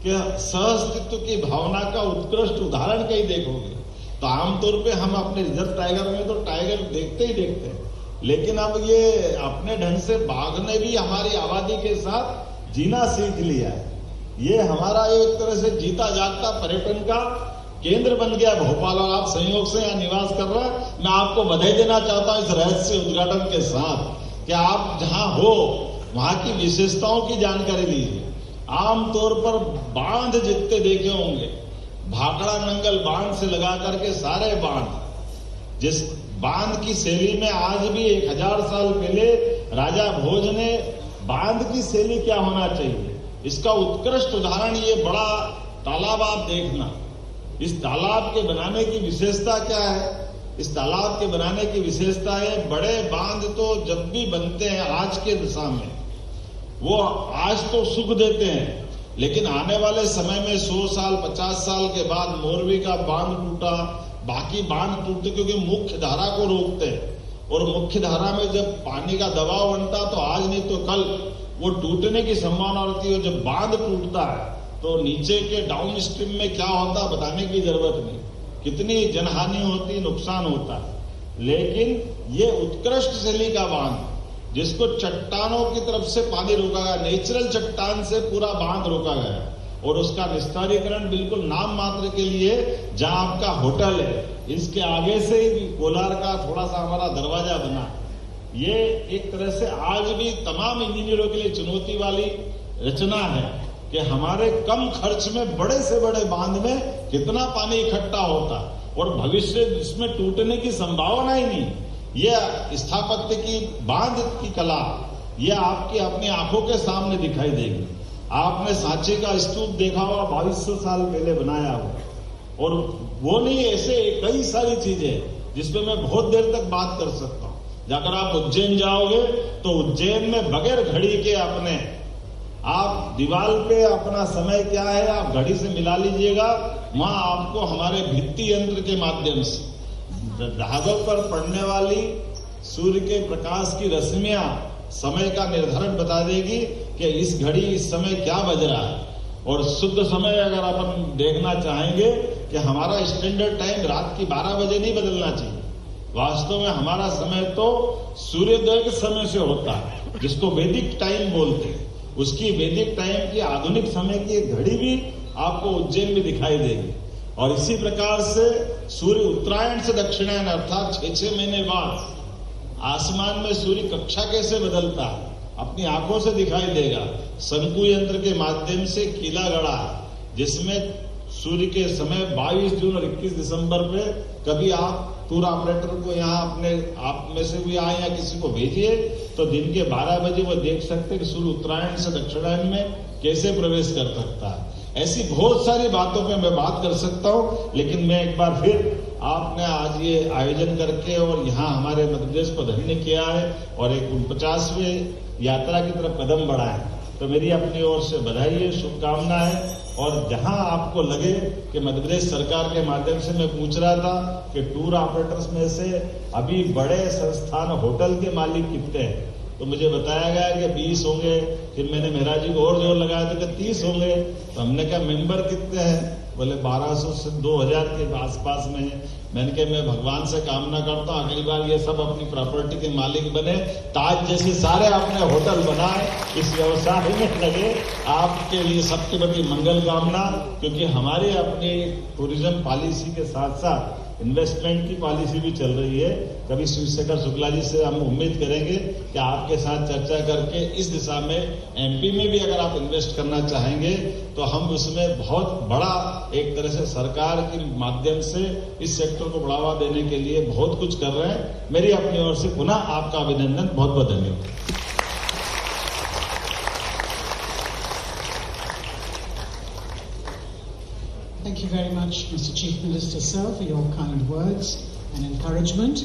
कि सह अस्तित्व की भावना का उत्कृष्ट उदाहरण कहीं देखोगे, तो आमतौर पे हम अपने रिजर्व टाइगर में तो टाइगर देखते ही देखते हैं, लेकिन अब ये अपने ढंग से बाघ ने भी हमारी आबादी के साथ जीना सीख लिया है। ये हमारा एक तरह से जीता जागता पर्यटन का केंद्र बन गया भोपाल, और आप संयोग से यहाँ निवास कर रहे हैं। मैं आपको बधाई देना चाहता हूँ इस रहस्य उद्घाटन के साथ कि आप जहां हो वहां की विशेषताओं की जानकारी लीजिए। आमतौर पर बांध जितने देखे होंगे, भाखड़ा नंगल बांध से लगा करके सारे बांध, जिस बांध की शैली में आज भी 1000 साल पहले राजा भोज ने बांध की शैली क्या होना चाहिए, इसका उत्कृष्ट उदाहरण ये बड़ा तालाब आप देखना। इस तालाब के बनाने की विशेषता क्या है? इस तालाब के बनाने की विशेषता है, बड़े बांध तो जब भी बनते हैं आज के दिशा में, वो आज तो सुख देते हैं, लेकिन आने वाले समय में 100 साल 50 साल के बाद मोरवी का बांध टूटा, बाकी बांध टूटते क्योंकि मुख्य धारा को रोकते हैं, और मुख्य धारा में जब पानी का दबाव बनता तो आज नहीं तो कल वो टूटने की संभावना होती है। जब बांध टूटता है तो नीचे के डाउन स्ट्रीम में क्या होता बताने की जरूरत नहीं, कितनी जनहानि होती, नुकसान होता है। लेकिन ये उत्कृष्ट शैली का बांध जिसको चट्टानों की तरफ से पानी रोका गया, नेचुरल चट्टान से पूरा बांध रोका गया, और उसका विस्तारीकरण बिल्कुल नाम मात्र के लिए, जहां आपका होटल है इसके आगे से ही कोलार का थोड़ा सा हमारा दरवाजा बना। ये एक तरह से आज भी तमाम इंजीनियरों के लिए चुनौती वाली रचना है कि हमारे कम खर्च में बड़े से बड़े बांध में कितना पानी इकट्ठा होता, और भविष्य इसमें टूटने की संभावना ही नहीं। यह स्थापत्य की बांध की कला यह आपकी अपनी आंखों के सामने दिखाई देगी। आपने सांची का स्तूप देखा होगा, 2200 साल पहले बनाया हुआ, और वो नहीं, ऐसे कई सारी चीजें जिसपे मैं बहुत देर तक बात कर सकता हूँ। अगर आप उज्जैन जाओगे तो उज्जैन में बगैर घड़ी के अपने आप दीवार पे अपना समय क्या है आप घड़ी से मिला लीजिएगा, वहां आपको हमारे भित्ति यंत्र के माध्यम से धागों पर पड़ने वाली सूर्य के प्रकाश की रश्मियां समय का निर्धारण बता देगी कि इस घड़ी इस समय क्या बज रहा है। और शुद्ध समय अगर अपन देखना चाहेंगे कि हमारा स्टैंडर्ड टाइम रात की 12 बजे नहीं बदलना चाहिए। वास्तव में हमारा समय तो सूर्योदय के समय से होता है, जिसको वैदिक टाइम बोलते हैं। उसकी वैदिक टाइम की आधुनिक समय की एक घड़ी भी आपको उज्जैन में दिखाई देगी। और इसी प्रकार से सूर्य उत्तरायण से दक्षिणायन अर्थात 6-6 महीने बाद आसमान में सूर्य कक्षा कैसे बदलता है अपनी आंखों से दिखाई देगा। शंकु यंत्र के माध्यम से किला गड़ा, जिसमें सूर्य के समय 22 जून और 21 दिसंबर पे कभी आप टूर ऑपरेटर को यहाँ अपने आप में से भी आए या किसी को भेजिए तो दिन के 12 बजे वो देख सकते कि सूर्य उत्तरायण से दक्षिणायन में कैसे प्रवेश कर सकता है। ऐसी बहुत सारी बातों पे मैं बात कर सकता हूँ, लेकिन मैं एक बार फिर आपने आज ये आयोजन करके और यहाँ हमारे मध्य प्रदेश को धन्य किया है और एक 49वें यात्रा की तरफ कदम बढ़ाए, तो मेरी अपनी ओर से बधाई है, शुभकामनाएं। और जहां आपको लगे कि मध्य प्रदेश सरकार के माध्यम से मैं पूछ रहा था कि टूर ऑपरेटर्स में से अभी बड़े संस्थान होटल के मालिक कितने हैं, तो मुझे बताया गया कि 20 होंगे। फिर मैंने मेहरा जी को और जोर लगाया तो कि 30 होंगे। तो हमने कहा मेंबर कितने हैं, बोले 1200 से 2000 के आसपास में है। मैंने कहा मैं भगवान से कामना करता हूँ अगली बार ये सब अपनी प्रॉपर्टी के मालिक बने, ताज जैसे सारे आपने होटल बनाए, इस व्यवसाय में लगे। आपके लिए सबके बड़ी मंगल कामना, क्योंकि हमारे अपने टूरिज्म पॉलिसी के साथ साथ इन्वेस्टमेंट की पॉलिसी भी चल रही है। कभी शिवशेखर शुक्ला जी से हम उम्मीद करेंगे कि आपके साथ चर्चा करके इस दिशा में एमपी में भी अगर आप इन्वेस्ट करना चाहेंगे तो हम उसमें बहुत बड़ा एक तरह से सरकार के माध्यम से इस सेक्टर को बढ़ावा देने के लिए बहुत कुछ कर रहे हैं। मेरी अपनी ओर से पुनः आपका अभिनंदन, बहुत बहुत धन्यवाद। Thank you very much, Mr. Chief Minister, sir, for your kind words and encouragement.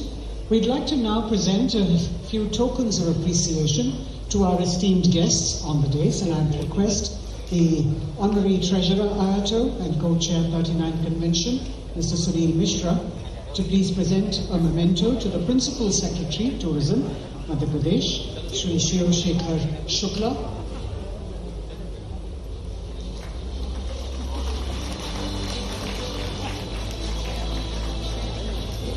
We'd like to now present a few tokens of appreciation to our esteemed guests on the dais, and I request the Honorary Treasurer Ayato and Co-Chair 39th Convention, Mr. Sunil Mishra, to please present a memento to the Principal Secretary, Tourism, Madhya Pradesh, Shri Shiv Shekhar Shukla.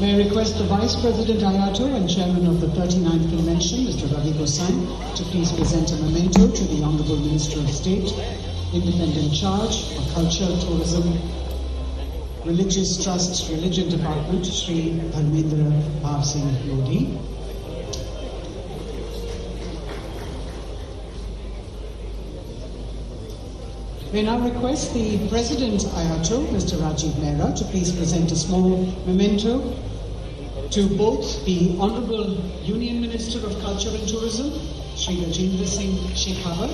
May I request the Vice President Ayato and Chairman of the 39th Convention, Mr. Ravi Gosai, to please present a memento to the Honourable Minister of State, Independent Charge for Culture, Tourism, Religious Trust, Religion Department, Shri Dharmendra Bhav Singh Lodi. We now request the President Ayato, Mr. Rajiv Mehra, to please present a small memento to both the Honourable Union Minister of Culture and Tourism, Shri Gajendra Singh Shekhawat,